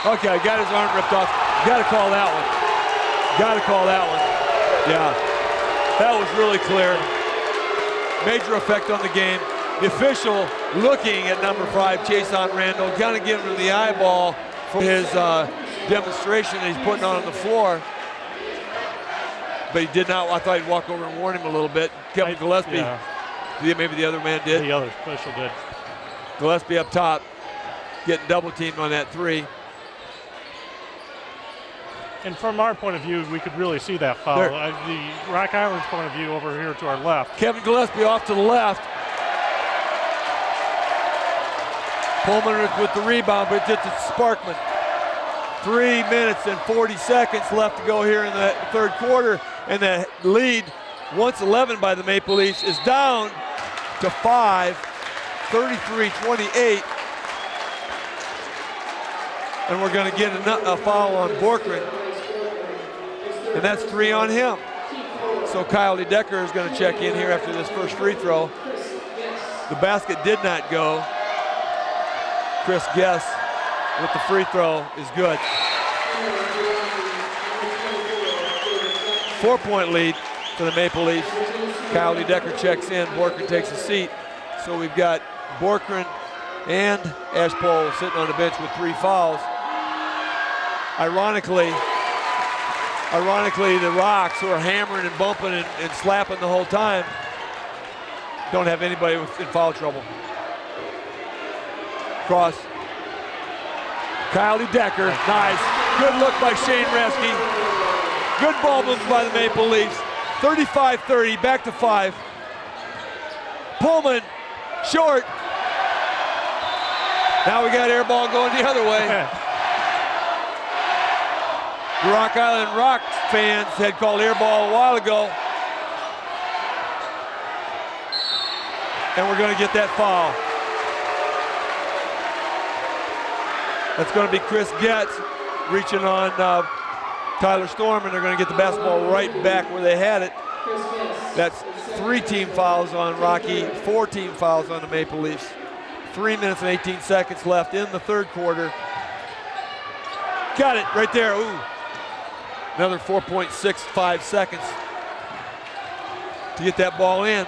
Okay, got his arm ripped off. Got to call that one. Got to call that one. Yeah, that was really clear. Major effect on the game. The official looking at number 5, Chason Randall, kind of giving him the eyeball for his demonstration that he's putting on the floor. But he did not. I thought he'd walk over and warn him a little bit. Kevin Gillespie, yeah. Maybe the other man did. The other official did. Gillespie up top, getting double teamed on that 3. And from our point of view, we could really see that foul. The Rock Island's point of view over here to our left. Kevin Gillespie off to the left. Pullman with the rebound, but it's Sparkman. 3 minutes and 40 seconds left to go here in the third quarter, and the lead, once 11 by the Maple Leafs, is down to 5, 33-28. And we're going to get a foul on Borkren, and that's 3 on him. So Kyle Decker is going to check in here after this first free throw. The basket did not go. Chris Guess with the free throw is good. 4-point lead for the Maple Leafs. Kyle Decker checks in. Borkren takes a seat. So we've got Borkren and Ashpole sitting on the bench with 3 fouls. Ironically, the Rocks, who are hammering and bumping and slapping the whole time, don't have anybody in foul trouble. Cross. Kyle Decker, nice. Good look by Shane Reschke. Good ball moves by the Maple Leafs. 35-30, back to 5. Pullman, short. Now we got air ball going the other way. The Rock Island Rock fans had called air ball a while ago. And we're going to get that foul. That's going to be Chris Getz reaching on Tyler Storm, and they're going to get the basketball right back where they had it. That's 3 team fouls on Rocky, 4 team fouls on the Maple Leafs. 3 minutes and 18 seconds left in the third quarter. Got it right there. Ooh. Another 4.65 seconds to get that ball in.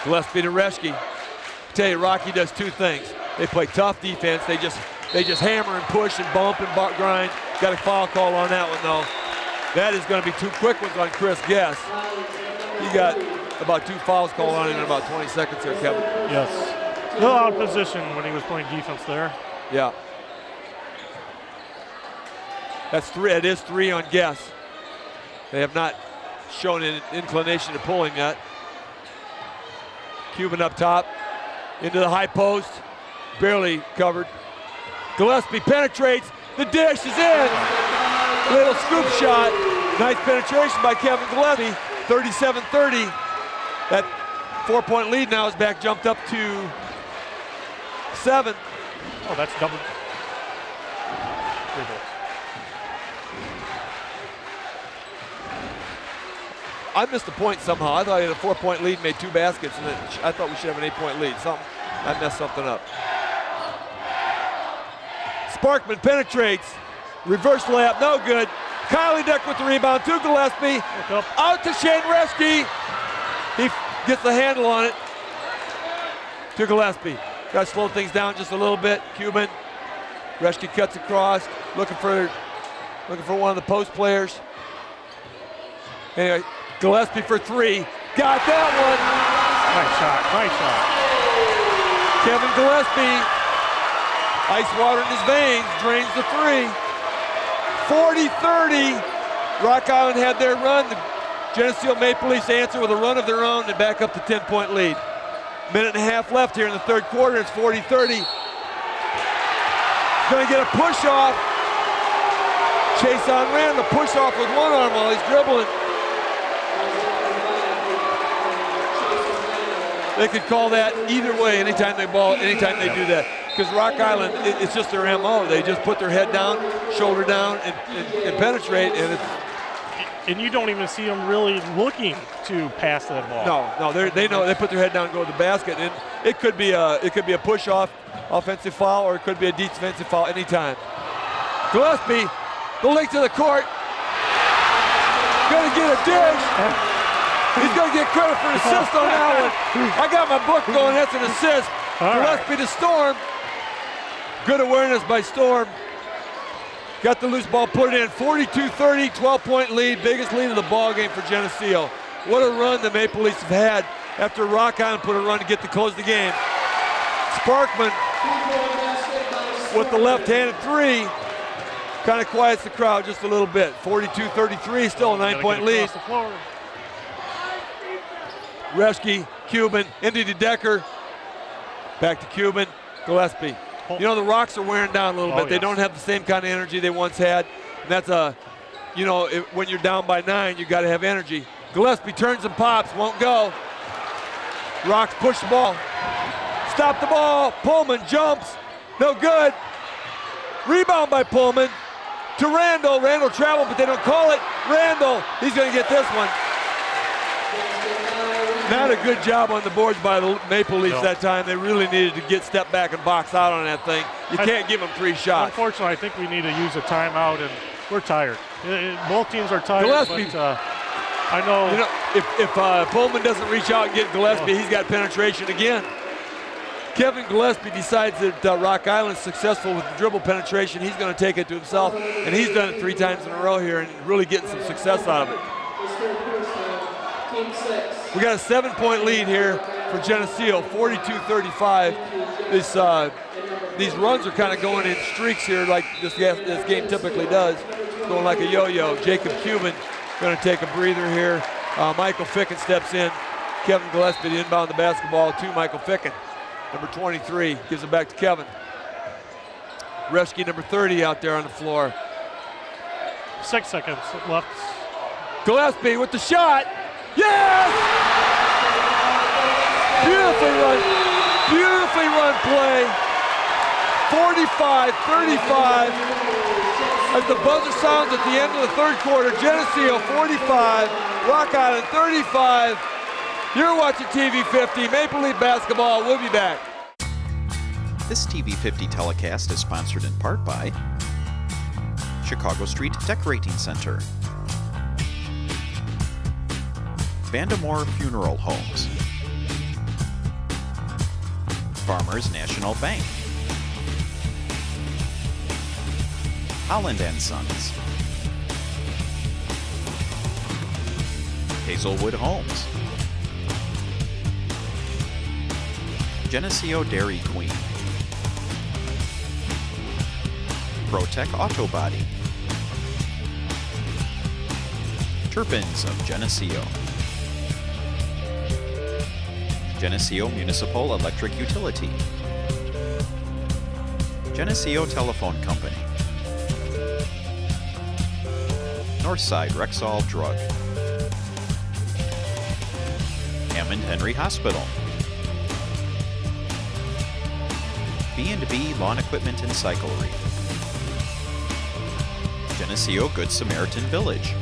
Gillespie to Reschke. Tell you, Rocky does 2 things. They play tough defense. They just hammer and push and bump and grind. Got a foul call on that one though. That is going to be 2 quick ones on Chris Guess. He got about 2 fouls called on him in about 20 seconds there, Kevin. Yes. A little out of position when he was playing defense there. Yeah. That's 3. It is 3 on Guess. They have not shown an inclination to pulling yet. Cuban up top into the high post. Barely covered. Gillespie penetrates. The dish is in. Little scoop shot. Nice penetration by Kevin Gillespie. 37-30. That 4-point lead now is back, jumped up to 7. Oh, that's double. I missed a point somehow. I thought he had a 4-point lead, made 2 baskets, and then I thought we should have an 8-point lead. I messed something up. Sparkman penetrates. Reverse layup, no good. Kylie Deck with the rebound to Gillespie. Out to Shane Reschke. He gets the handle on it to Gillespie. Got to slow things down just a little bit. Cuban. Reschke cuts across, looking for one of the post players. Anyway, Gillespie for 3. Got that one. Nice shot, nice shot. Kevin Gillespie Ice water in his veins, drains the three. 40-30. Rock Island had their run. The Geneseo Maple Leafs answer with a run of their own and back up to 10-point lead. Minute and a half left here in the third quarter. It's 40-30. Going to get a push off. Chase on Randall, push off with one arm while he's dribbling. They could call that either way anytime they do that. Because Rock Island, it's just their MO. They just put their head down, shoulder down, and penetrate, and it's. And you don't even see them really looking to pass that ball. No, they know. They put their head down and go to the basket, and it could be a push off offensive foul, or it could be a defensive foul anytime. Gillespie, the length of the court, gonna get a dish. He's going to get credit for an assist on that one. I got my book going. That's an assist. Gillespie to Storm. Good awareness by Storm. Got the loose ball, put it in. 42-30, 12-point lead. Biggest lead of the ball game for Geneseo. What a run the Maple Leafs have had after Rock Island put a run to close the game. Sparkman with the left-handed three. Kind of quiets the crowd just a little bit. 42-33, still a 9-point lead. Reschke, Cuban, into Decker. Back to Cuban, Gillespie. You know, the Rocks are wearing down a little bit. They don't have the same kind of energy they once had. And that's when you're down by 9, you got to have energy. Gillespie turns and pops, won't go. Rocks push the ball. Stop the ball. Pullman jumps. No good. Rebound by Pullman to Randall. Randall traveled, but they don't call it. Randall, he's going to get this one. Not a good job on the boards by the Maple Leafs that time. They really needed to step back and box out on that thing. You can't give them 3 shots. Unfortunately, I think we need to use a timeout, and we're tired. Both teams are tired. Gillespie, but, I know. You know, if Pullman doesn't reach out and get Gillespie, he's got penetration again. Kevin Gillespie decides that Rock Island's successful with the dribble penetration. He's going to take it to himself, and he's done it 3 times in a row here and really getting some success out of it. We got a 7-point lead here for Geneseo, 42-35. These runs are kind of going in streaks here like this game typically does. Going like a yo-yo. Jacob Cuban going to take a breather here. Michael Ficken steps in. Kevin Gillespie to inbound the basketball to Michael Ficken. Number 23 gives it back to Kevin. Reschke, number 30, out there on the floor. 6 seconds left. Gillespie with the shot. Yes! Beautifully run play. 45-35. As the buzzer sounds at the end of the third quarter, Geneseo 45, Rock Island 35. You're watching TV 50, Maple Leaf basketball. We'll be back. This TV 50 telecast is sponsored in part by Chicago Street Decorating Center, Vandemore Funeral Homes, Farmers National Bank, Holland & Sons, Hazelwood Homes, Geneseo Dairy Queen, ProTech Auto Body, Turpins of Geneseo, Geneseo Municipal Electric Utility, Geneseo Telephone Company, Northside Rexall Drug, Hammond Henry Hospital, B&B Lawn Equipment and Cyclery, Geneseo Good Samaritan Village,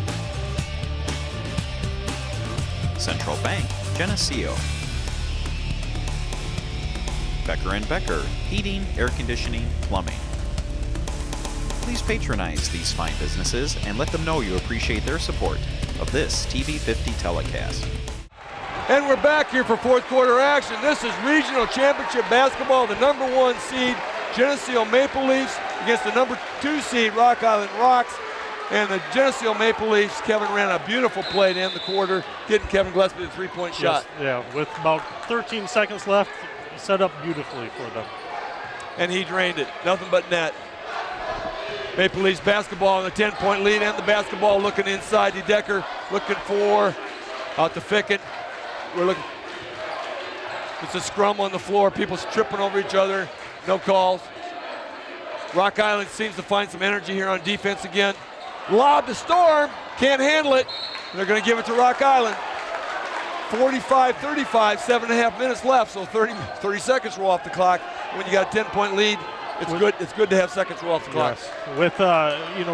Central Bank, Geneseo, Becker & Becker, Heating, Air Conditioning, Plumbing. Please patronize these fine businesses and let them know you appreciate their support of this TV 50 telecast. And we're back here for fourth quarter action. This is regional championship basketball. The number 1 seed, Geneseo Maple Leafs, against the number 2 seed, Rock Island Rocks. And the Geneseo Maple Leafs, Kevin ran a beautiful play to end the quarter, getting Kevin Gillespie the 3-point shot. Yeah, with about 13 seconds left, set up beautifully for them. and he drained it. Nothing but net. Maple Leafs basketball in the 10-point lead, and the basketball looking inside. Decker looking for out to Fickett. We're looking. It's a scrum on the floor. People tripping over each other. No calls. Rock Island seems to find some energy here on defense again. Lob to Storm. Can't handle it. They're going to give it to Rock Island. 45-35, 7.5 minutes left, so 30 seconds roll off the clock. When you got a 10-point lead, it's good to have seconds roll off the clock. Yes. With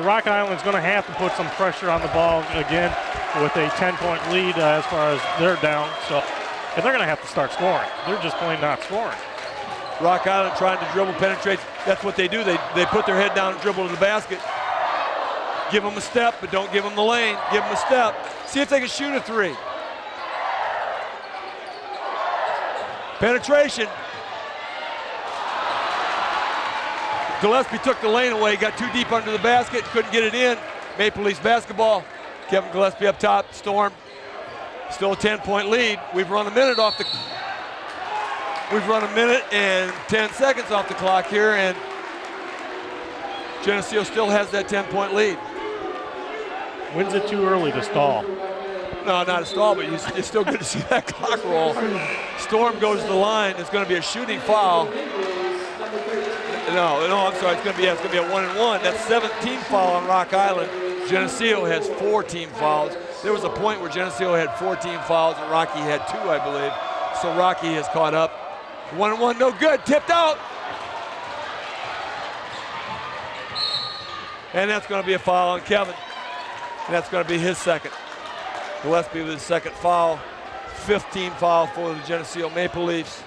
Rock Island's going to have to put some pressure on the ball again with a 10-point lead as far as they're down. So, and they're going to have to start scoring. They're just plain not scoring. Rock Island trying to dribble, penetrate. That's what they do. They put their head down and dribble to the basket. Give them a step, but don't give them the lane. Give them a step. See if they can shoot a three. Penetration. Gillespie took the lane away, got too deep under the basket, couldn't get it in. Maple Leafs basketball. Kevin Gillespie up top, Storm. Still a 10-point lead. We've run a minute and 10 seconds off the clock here, and Geneseo still has that 10-point lead. When's it too early to stall? No, not a stall, but it's still good to see that clock roll. Storm goes to the line. It's going to be a shooting foul. No, I'm sorry. It's going to be a 1-and-1. That's 17 foul on Rock Island. Geneseo has 4 team fouls. There was a point where Geneseo had 14 fouls and Rocky had 2, I believe. So Rocky has caught up. 1-and-1, no good. Tipped out. And that's going to be a foul on Kevin. And that's going to be his second. Gillespie with his second foul. 15 foul for the Geneseo Maple Leafs.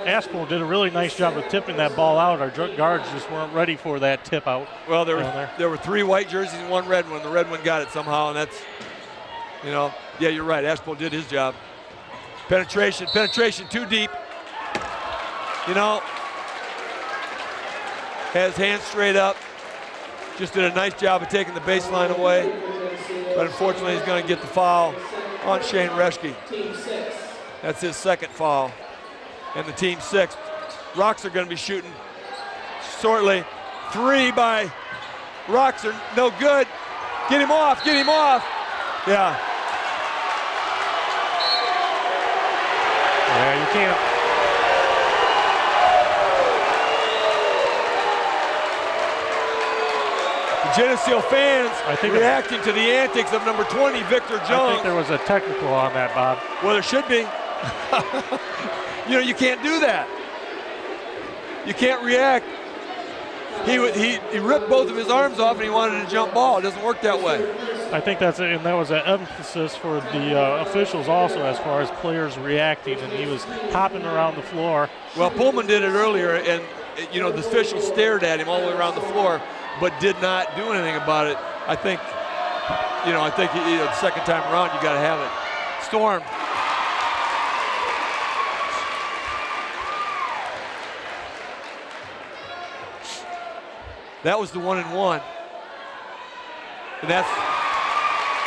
Aspel did a really nice job of tipping that ball out. Our guards just weren't ready for that tip out. Well, there were 3 white jerseys and 1 red one. The red one got it somehow, and that's, yeah, you're right. Aspel did his job. Penetration too deep. Has hands straight up. Just did a nice job of taking the baseline away. But unfortunately, he's going to get the foul on Shane Reschke. That's his second foul. And the team 6. Rocks are going to be shooting shortly. 3 by Rocks are no good. Get him off. Yeah. Yeah, you can't. The Geneseo fans reacting to the antics of number 20, Victor Jones. I think there was a technical on that, Bob. Well, there should be. You can't do that. You can't react. He ripped both of his arms off and he wanted a jump ball. It doesn't work that way. I think that was an emphasis for the officials also as far as players reacting, and he was hopping around the floor. Well, Pullman did it earlier, and the officials stared at him all the way around the floor, but did not do anything about it. I think the second time around you got to have it. Storm. That was the 1-and-1.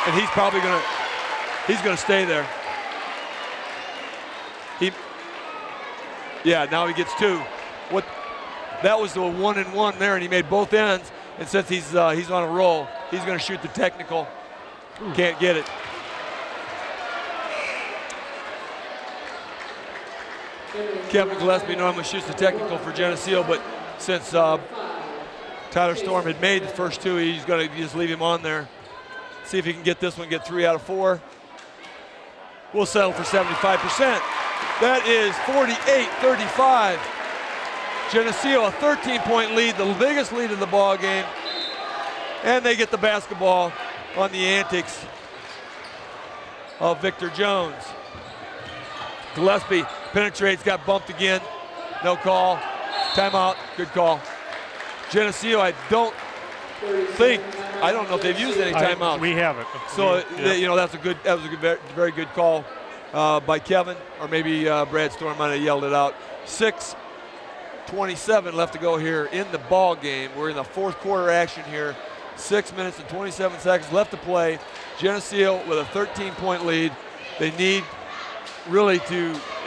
And he's probably gonna stay there. Now he gets 2. That was the 1-and-1 there, and he made both ends. And since he's on a roll, he's gonna shoot the technical. Can't get it. Kevin Gillespie normally shoots the technical for Geneseo, but since Tyler Storm had made the first 2, he's going to just leave him on there. See if he can get this one, get 3 out of 4. We'll settle for 75%. That is 48-35. Geneseo, a 13-point lead, the biggest lead of the ball game. And they get the basketball on the antics of Victor Jones. Gillespie penetrates, got bumped again. No call. Timeout, good call. Geneseo, I don't know if they've used any timeouts. We haven't. So that was a very good call by Kevin, or maybe Brad Storm might have yelled it out. 6:27 left to go here in the ball game. We're in the fourth quarter action here. 6 minutes and 27 seconds left to play. Geneseo with a 13-point lead. They need really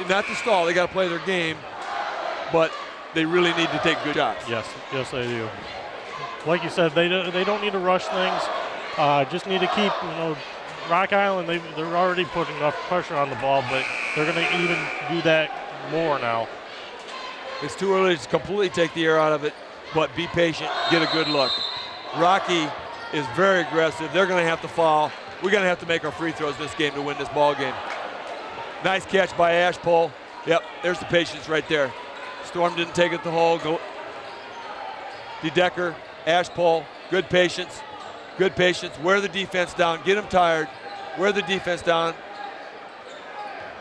not to stall. They got to play their game. but they really need to take good shots. Yes, they do. Like you said, they don't need to rush things. Just need to keep, Rock Island, they're already putting enough pressure on the ball, but they're going to even do that more now. It's too early to completely take the air out of it, but be patient, get a good look. Rocky is very aggressive. They're going to have to foul. We're going to have to make our free throws this game to win this ball game. Nice catch by Ashpole. Yep, there's the patience right there. Storm didn't take it the hole. DeDecker, Ashpole, good patience. Good patience. Wear the defense down. Get them tired. Wear the defense down.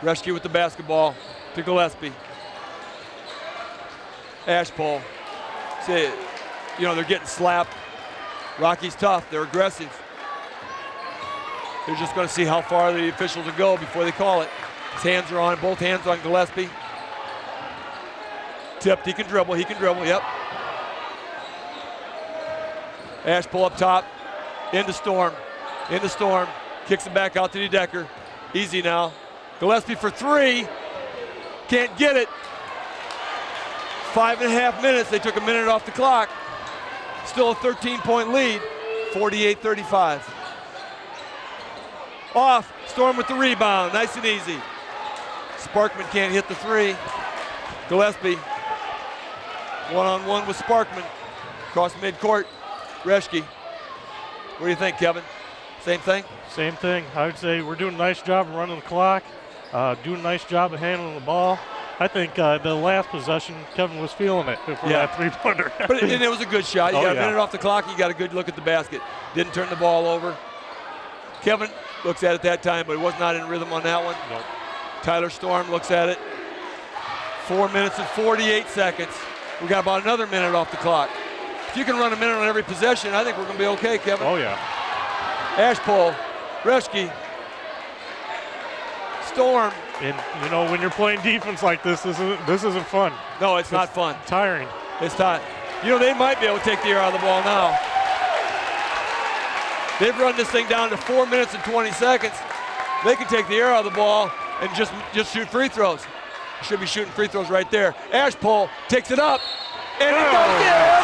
Rescue with the basketball to Gillespie. Ashpole. See, they're getting slapped. Rocky's tough. They're aggressive. They're just going to see how far the officials will go before they call it. His hands are on, both hands on Gillespie. Tipped. He can dribble. Yep. Ashpole up top. Into Storm. Kicks it back out to DeDecker. Easy now. Gillespie for three. Can't get it. 5.5 minutes. They took a minute off the clock. Still a 13-point lead. 48-35. Off. Storm with the rebound. Nice and easy. Sparkman can't hit the three. Gillespie. One-on-one with Sparkman. Across midcourt. Reschke. What do you think, Kevin? Same thing? Same thing. I would say we're doing a nice job of running the clock, doing a nice job of handling the ball. I think the last possession, Kevin was feeling it for that three-pointer. But it was a good shot. You got a minute off the clock. You got a good look at the basket. Didn't turn the ball over. Kevin looks at it that time, but he was not in rhythm on that one. Nope. Tyler Storm looks at it. 4 minutes and 48 seconds. We got about another minute off the clock. If you can run a minute on every possession, I think we're going to be okay, Kevin. Oh, yeah. Ashpole, Reschke, Storm. And, when you're playing defense like this isn't fun. No, it's not fun. Tiring. It's not. They might be able to take the air out of the ball now. They've run this thing down to 4 minutes and 20 seconds. They can take the air out of the ball and just shoot free throws. Should be shooting free throws right there. Ashpole takes it up, and it goes in.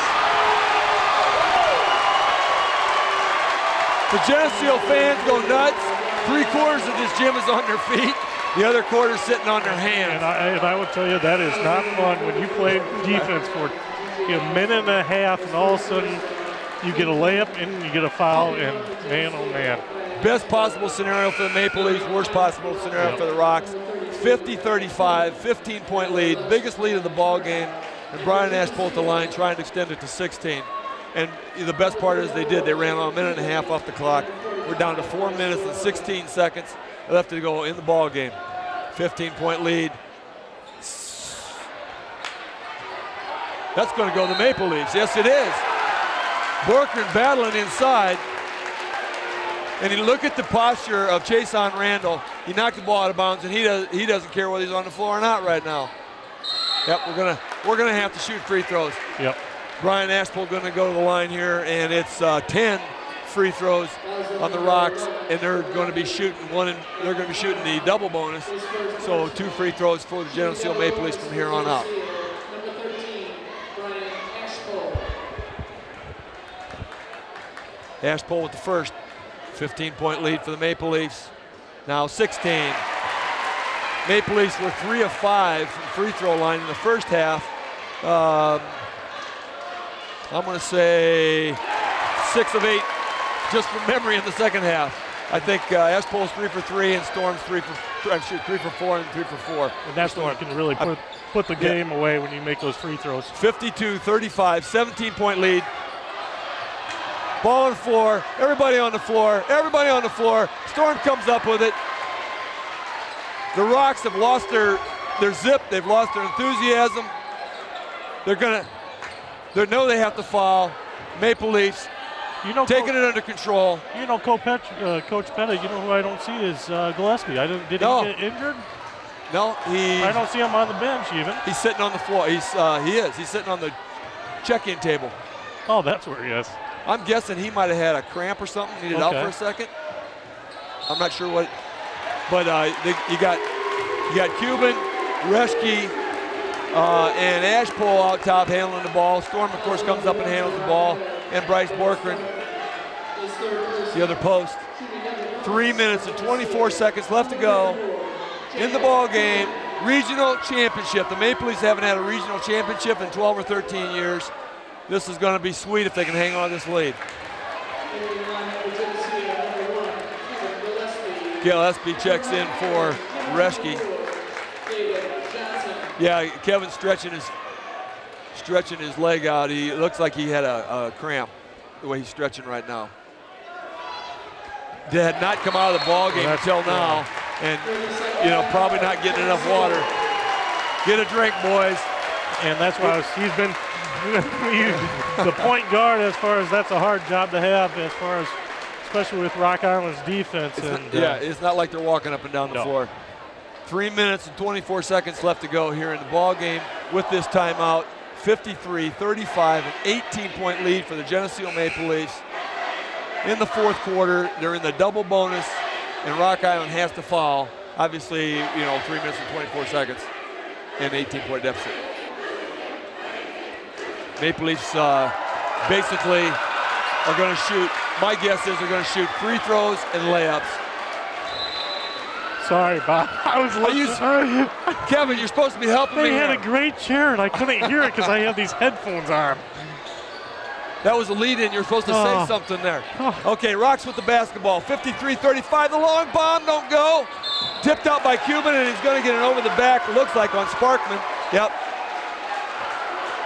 The Geneseo fans go nuts. 3/4 of this gym is on their feet. The other quarter's sitting on their hands. And I would tell you that is not fun when you play defense for a minute and a half, and all of a sudden you get a layup and you get a foul, and man, oh man. Best possible scenario for the Maple Leafs, worst possible scenario for the Rocks. 50-35, 15-point lead, biggest lead of the ball game, and Brian Ashpole at the line trying to extend it to 16. And the best part is they did. They ran on a minute and a half off the clock. We're down to 4 minutes and 16 seconds left to go in the ball game. 15-point lead. That's going to go to the Maple Leafs. Yes, it is. Borkman battling inside. And you look at the posture of Chason Randall. He knocked the ball out of bounds, and he doesn't care whether he's on the floor or not right now. Yep, we're gonna have to shoot free throws. Yep. Brian Ashpole going to go to the line here, and it's 10 free throws on the Rocks, and they're going to be shooting they're going to be shooting the double bonus. So 2 free throws for the Geneseo Maple Leafs from here on out. Number 13, Brian Ashpole. Ashpole with the first. 15-point lead for the Maple Leafs. Now 16. Maple Leafs were 3 of 5 from free throw line in the first half. I'm going to say 6 of 8 just from memory in the second half. I think Ashpole's 3 for 3 and Storm's 3 for 4 and 3 for 4. And that's when you can really put the game away when you make those free throws. 52-35, 17-point lead. Ball on the floor, everybody on the floor. Storm comes up with it. The Rocks have lost their zip, they've lost their enthusiasm. They know they have to foul. Maple Leafs taking it under control. Coach Pettit, who I don't see is Gillespie. Did he get injured? No, I don't see him on the bench even. He's sitting on the floor. He's sitting on the check-in table. Oh, that's where he is. I'm guessing he might have had a cramp or something, needed out for a second. I'm not sure what, but you got Cuban, Reschke, and Ashpole out top handling the ball. Storm, of course, comes up and handles the ball, and Bryce Borkren, the other post. 3 minutes and 24 seconds left to go in the ball game. Regional championship. The Maple Leafs haven't had a regional championship in 12 or 13 years. This is going to be sweet if they can hang on to this lead. Gillespie checks in for Reschke. Yeah, Kevin's stretching his leg out. He looks like he had a cramp the way he's stretching right now. They had not come out of the ball game until now, and probably not getting enough water. Get a drink, boys. And that's why he's been the point guard. As far as that's a hard job to have, as far as especially with Rock Island's defense. It's not like they're walking up and down the floor. 3 minutes and 24 seconds left to go here in the ball game with this timeout. 53-35, an 18-point lead for the Geneseo Maple Leafs. In the fourth quarter, they're in the double bonus, and Rock Island has to foul. Obviously, 3 minutes and 24 seconds, and 18-point deficit. Maple Leafs basically are going to shoot. My guess is they're going to shoot free throws and layups. Sorry, Bob. I was listening. Kevin, you're supposed to be helping me. They had a great chair, and I couldn't hear it because I have these headphones on. That was a lead-in. You're supposed to say something there. Okay, Rocks with the basketball. 53-35. The long bomb don't go. Tipped out by Cuban, and he's going to get it over the back. Looks like on Sparkman. Yep.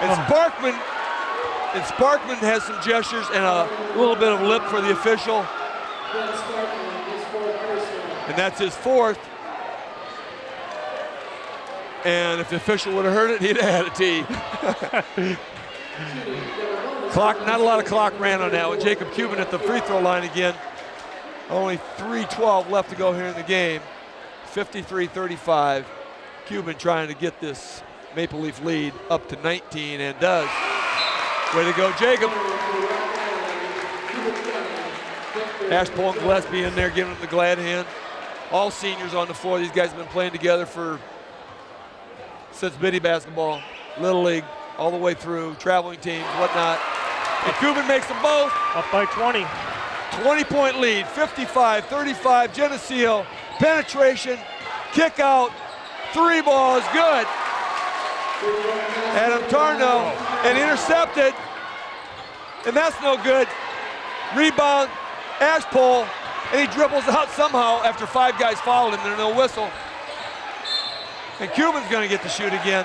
And Sparkman has some gestures and a little bit of lip for the official. And that's his fourth. And if the official would have heard it, he'd have had a tee. Clock, not a lot of clock ran on that one. Jacob Cuban at the free throw line again. Only 3:12 left to go here in the game. 53-35. Cuban trying to get this Maple Leaf lead up to 19 and does. Way to go, Jacob. Ashpole and Gillespie in there giving him the glad hand. All seniors on the floor. These guys have been playing together since Biddy basketball, Little League, all the way through, traveling teams, whatnot. And Cuban makes them both. Up by 20. 20-point lead, 55-35, Geneseo. Penetration, kick out, three balls, good. Adam Tarnow, and intercepted, and that's no good. Rebound, Ashpole, and he dribbles out somehow after five guys fouled him. There's no whistle. And Cuban's going to get the shoot again.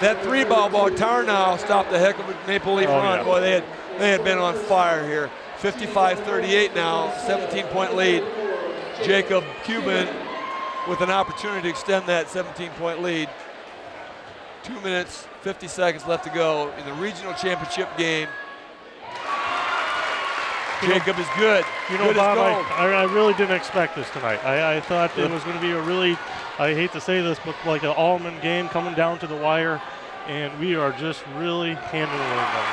That three-ball ball, Tarnow stopped the heck of a Maple Leaf run. Yeah. Boy, they had been on fire here. 55-38 now, 17-point lead. Jacob Cuban with an opportunity to extend that 17-point lead. 2 minutes, 50 seconds left to go in the regional championship game. Jacob is good. Good Bob, as gold. I really didn't expect this tonight. I thought it was going to be a really, I hate to say this, but like an all-in game coming down to the wire, and we are just really handling them.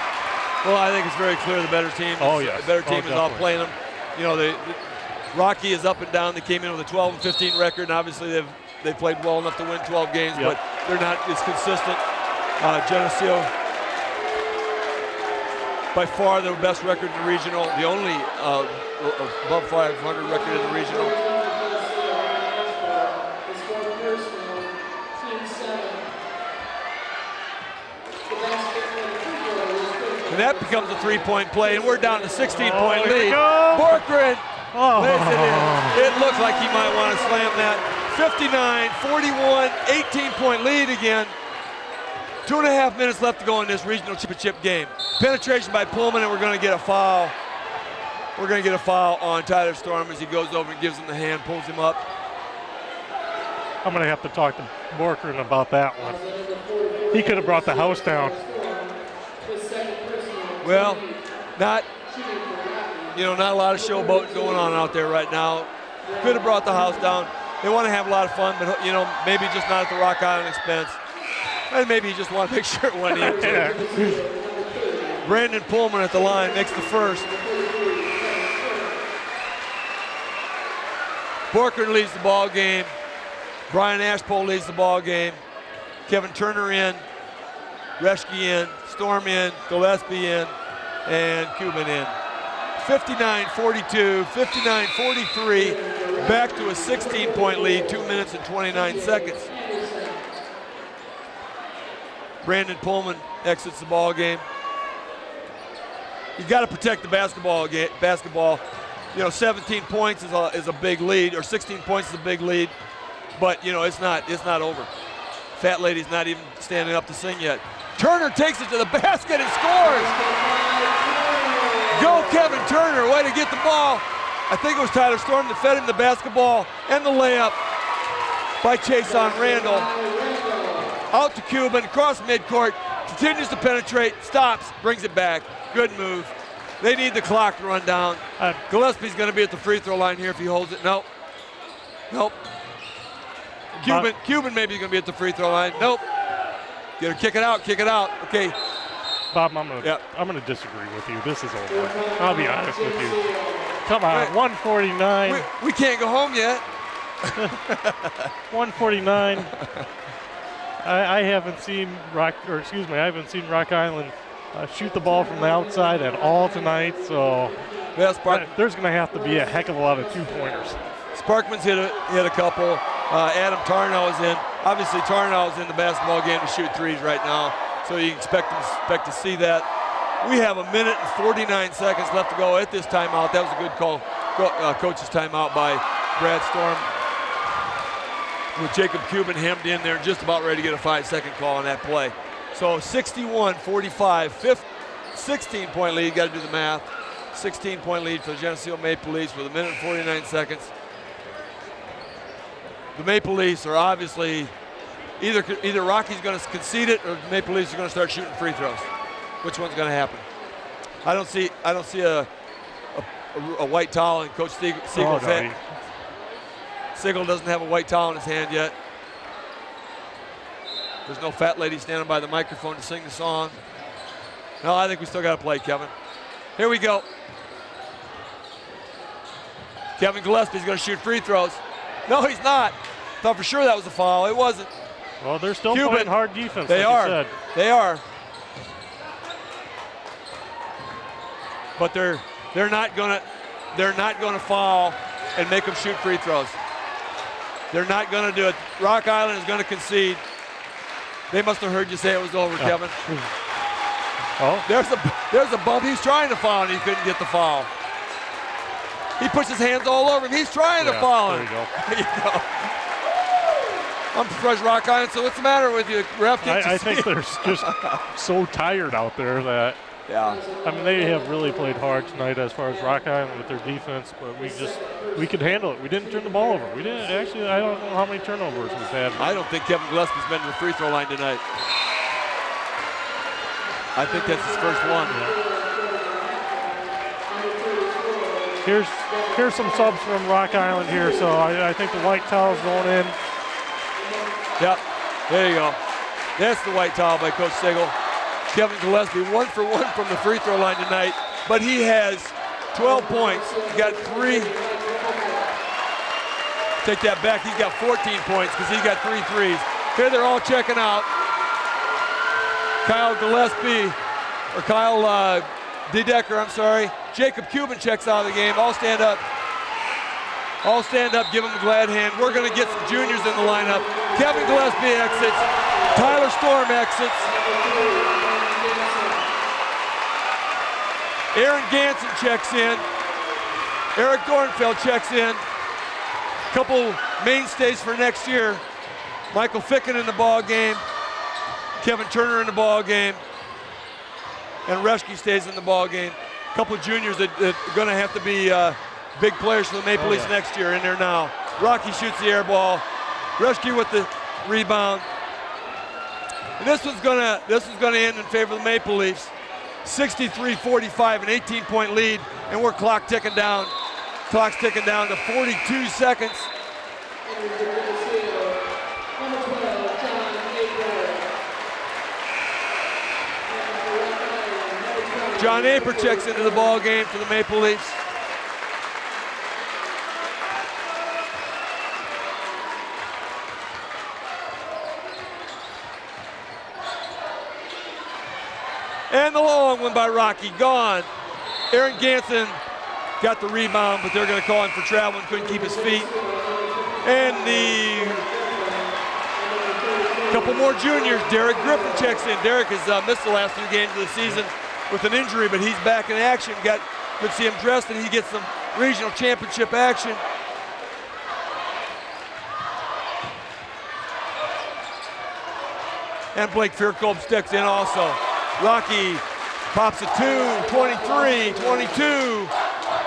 Well, I think it's very clear the better team. Yes. The better team is outplaying them. Rocky is up and down. They came in with a 12-15 record, and obviously they've played well enough to win 12 games, but they're not as consistent. Geneseo, by far their best record in the regional, the only above 500 record in the regional. And that becomes a three-point play, and we're down to 16-point lead. Borkren lays it in. It looks like he might want to slam that. 59-41, 18-point lead again. 2.5 minutes left to go in this regional championship game. Penetration by Pullman, and we're going to get a foul. We're going to get a foul on Tyler Storm as he goes over and gives him the hand, pulls him up. I'm going to have to talk to Borkren about that one. He could have brought the house down. Well, not a lot of showboating going on out there right now. Could have brought the house down. They want to have a lot of fun, but maybe just not at the Rock Island expense. And maybe you just want to make sure it went in. Brandon Pullman at the line makes the first. Borkren leads the ball game. Brian Ashpole leads the ball game. Kevin Turner in, Reschke in, Storm in, Gillespie in, and Cuban in. 59-42, 59-43, back to a 16-point lead, 2 minutes and 29 seconds. Brandon Pullman exits the ball game. You've got to protect the basketball. You know, 17 points is a big lead, or 16 points is a big lead, but you know it's not over. Fat Lady's not even standing up to sing yet. Turner takes it to the basket and scores. Go Kevin Turner, way to get the ball. I think it was Tyler Storm that fed him the basketball and the layup by Chason Randall. Out to Cuban, across midcourt, continues to penetrate, stops, brings it back. Good move. They need the clock to run down. Gillespie's going to be at the free throw line here if he holds it. Nope. Cuban maybe going to be at the free throw line. Nope. Get her, kick it out. Okay. Bob, I'm gonna disagree with you. This is over. I'll be honest with you. Come on, 149. We can't go home yet. 149. I haven't seen Rock Island shoot the ball from the outside at all tonight. So there's going to have to be a heck of a lot of 2-pointers. Sparkman's hit a couple. Adam Tarnow is in. Obviously, Tarnow is in the basketball game to shoot threes right now, so you expect to see that. We have 1 minute and 49 seconds left to go at this timeout. That was a good call, coach's timeout by Brad Storm. With Jacob Cuban hemmed in there, just about ready to get a 5-second call on that play. So 61-45, 16-point lead. Got to do the math. 16-point lead for the Geneseo Maple Leafs with 1 minute and 49 seconds. The Maple Leafs are obviously either Rocky's going to concede it or the Maple Leafs are going to start shooting free throws. Which one's going to happen? I don't see a white towel in Coach Siegel's hand. Siegel doesn't have a white towel in his hand yet. There's no fat lady standing by the microphone to sing the song. No, I think we still got to play, Kevin. Here we go. Kevin Gillespie's going to shoot free throws. No, he's not. Thought for sure that was a foul. It wasn't. Well, they're still playing hard defense. They are. Like they are. But they're not gonna foul and make them shoot free throws. They're not gonna do it. Rock Island is gonna concede. They must have heard you say it was over, Kevin. Oh, there's a bump. He's trying to foul and he couldn't get the foul. He puts his hands all over him. He's trying to foul him. There you go. I'm surprised Rock Island. So what's the matter with you, ref? I think they're just so tired out there that. Yeah. I mean, they have really played hard tonight as far as Rock Island with their defense, but we could handle it. We didn't turn the ball over. We didn't actually. I don't know how many turnovers we've had. I don't think Kevin Gillespie's been to the free throw line tonight. I think that's his first one. Yeah. Here's some subs from Rock Island here, so I think the white towel's going in. Yep, there you go. That's the white towel by Coach Siegel. Kevin Gillespie 1 for 1 from the free throw line tonight, but he has 12 points. He got 3. Take that back. He's got 14 points because he got 3 threes. Here they're all checking out. Kyle DeDecker, I'm sorry. Jacob Cuban checks out of the game. All stand up. All stand up, give him a glad hand. We're going to get some juniors in the lineup. Kevin Gillespie exits. Tyler Storm exits. Aaron Ganson checks in. Eric Dornfeld checks in. Couple mainstays for next year. Michael Ficken in the ball game. Kevin Turner in the ball game. And Reschke stays in the ball game. Couple juniors that are going to have to be big players for the Maple Leafs next year in there now. Rocky shoots the air ball. Reschke with the rebound. And this one's gonna end in favor of the Maple Leafs. 63-45, an 18-point lead, and we're clock ticking down. Clock's ticking down to 42 seconds. John Aper checks into the ball game for the Maple Leafs. And the long one by Rocky, gone. Aaron Ganson got the rebound, but they're going to call him for travel and couldn't keep his feet. And the couple more juniors, Derek Griffin checks in. Derek has missed the last 2 games of the season with an injury, but he's back in action. Good to see him dressed, and he gets some regional championship action. And Blake Faircombe steps in also. Rocky pops a 2, 23, 22,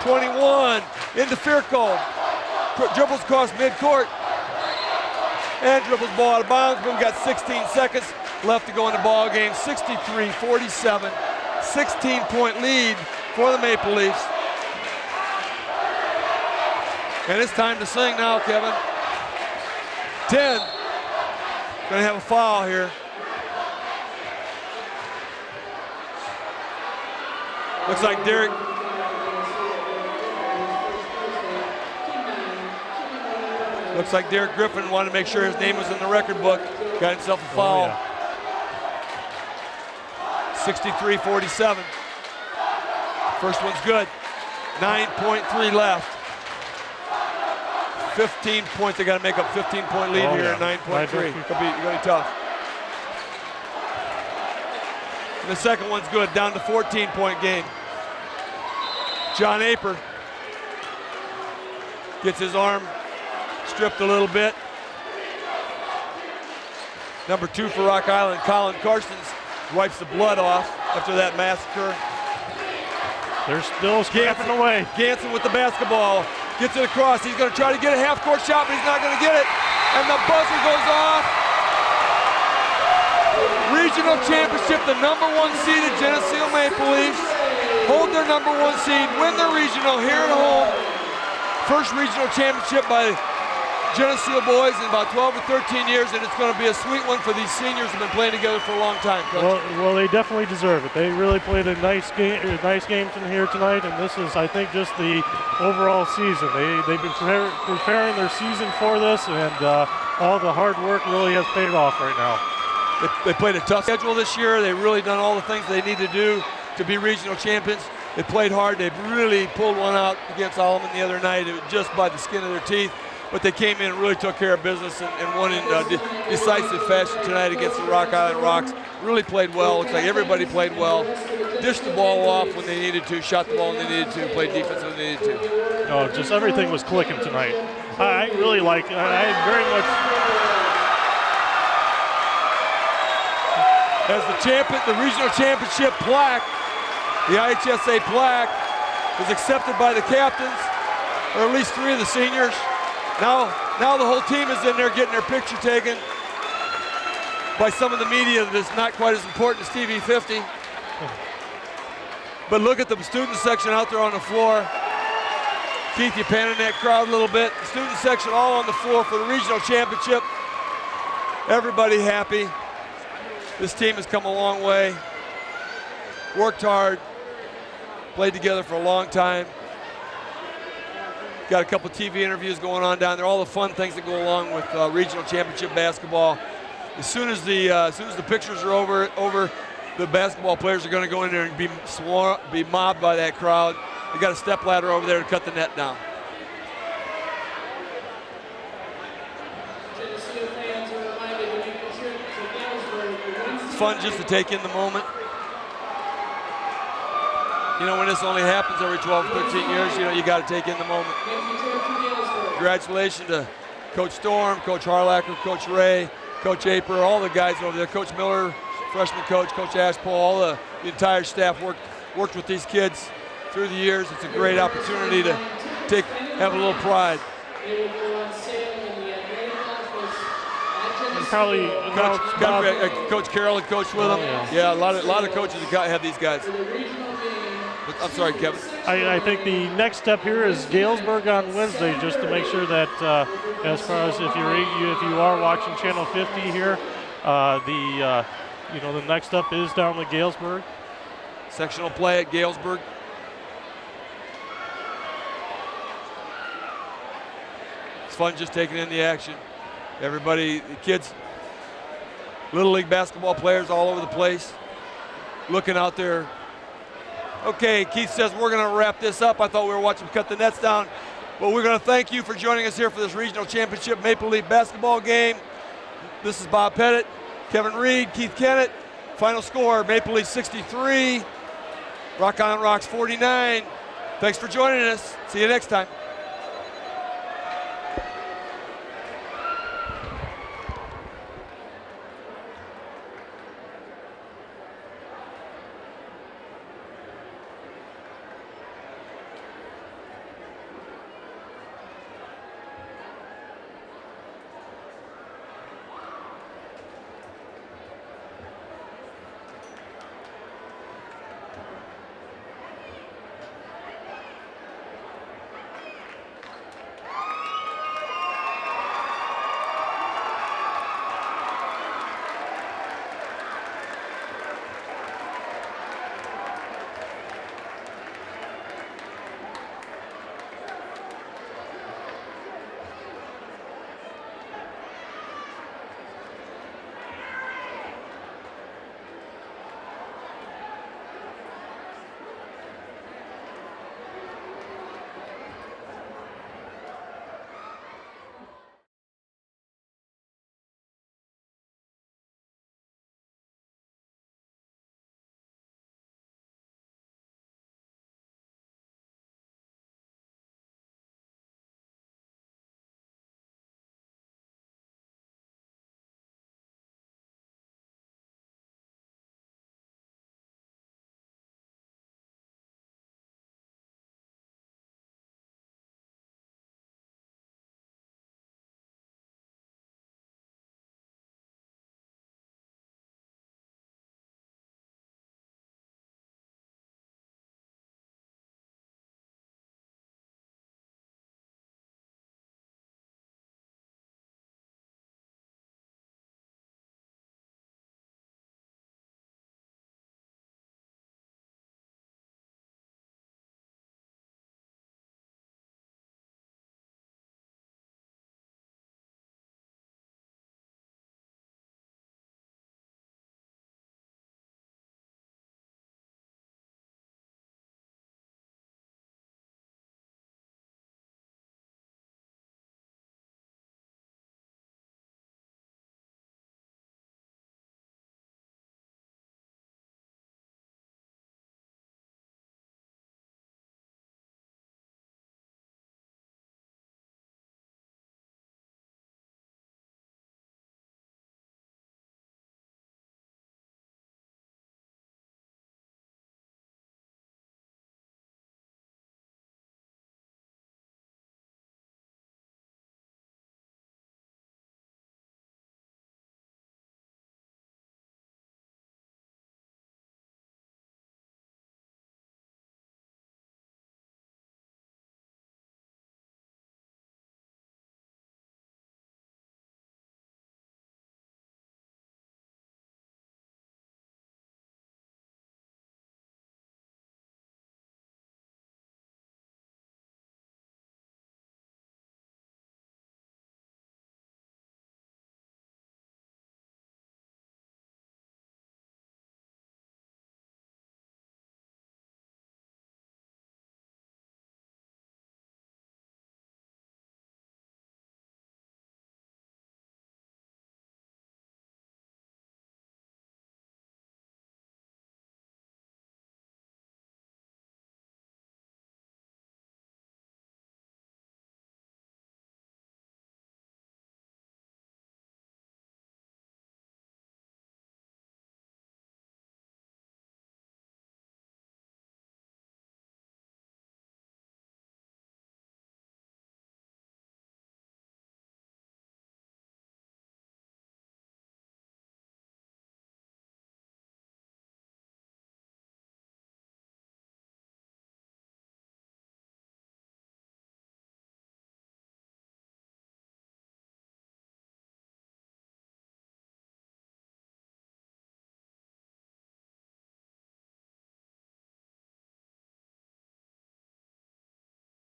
21, into Faircombe. Dribbles across midcourt. And dribbles ball out of bounds, but we've got 16 seconds left to go in the ball game. 63-47, 16-point lead for the Maple Leafs. And it's time to sing now, Kevin. 10, gonna have a foul here. Looks like Derek. Looks like Derek Griffin wanted to make sure his name was in the record book. Got himself a foul. Oh, yeah. 63-47. First one's good. 9.3 left. 15 points. They got to make up 15-point lead here at 9.3. It's gonna be tough. And the second one's good. Down to 14-point game. John Aper gets his arm stripped a little bit. Number 2 for Rock Island, Colin Carstens, wipes the blood off after that massacre. They're still scrapping away. Ganson with the basketball, gets it across. He's gonna try to get a half-court shot, but he's not gonna get it. And the buzzer goes off. Regional championship, the number 1 seeded Geneseo Maple Leafs hold their number 1 seed, win their regional here at home. First regional championship by Geneseo boys in about 12 or 13 years, and it's going to be a sweet one for these seniors who've been playing together for a long time, Coach. Well, they definitely deserve it. They really played a nice games in here tonight, and this is, I think, just the overall season. They've been preparing their season for this, and all the hard work really has paid off right now. They played a tough schedule this year. They've really done all the things they need to do to be regional champions. They played hard. They really pulled one out against Alleman the other night. It was just by the skin of their teeth. But they came in and really took care of business and won in decisive fashion tonight against the Rock Island Rocks. Really played well. Looks like everybody played well. Dished the ball off when they needed to, shot the ball when they needed to, played defense when they needed to. Oh, just everything was clicking tonight. I very much. As the regional championship plaque, the IHSA plaque, is accepted by the captains, or at least 3 of the seniors. Now the whole team is in there getting their picture taken by some of the media that's not quite as important as TV 50. But look at the student section out there on the floor. Keith, you panning that crowd a little bit. The student section all on the floor for the regional championship. Everybody happy. This team has come a long way. Worked hard. Played together for a long time. Got a couple TV interviews going on down there. All the fun things that go along with regional championship basketball. As soon as the pictures are over, the basketball players are going to go in there and be mobbed by that crowd. They got a step ladder over there to cut the net down. It's fun just to take in the moment. You know, when this only happens every 12, 13 years, you know, you got to take in the moment. Congratulations to Coach Storm, Coach Harlacker, Coach Ray, Coach Aper, all the guys over there, Coach Miller, freshman coach, Coach Ashpole, all the entire staff worked with these kids through the years. It's a great opportunity to have a little pride. And probably Coach Carroll and Coach with them. Yeah, a lot of coaches have these guys. I'm sorry, Kevin. I think the next step here is Galesburg on Wednesday, just to make sure that as far as if you are watching Channel 50 here, the next up is down to Galesburg. Sectional play at Galesburg. It's fun just taking in the action. Everybody, the kids, Little League basketball players all over the place. looking out there. Okay, Keith says we're going to wrap this up. I thought we were watching him cut the nets down. Well, we're going to thank you for joining us here for this regional championship Maple Leaf basketball game. This is Bob Pettit, Kevin Reed, Keith Kennett. Final score, Maple Leaf 63, Rock Island Rocks 49. Thanks for joining us. See you next time.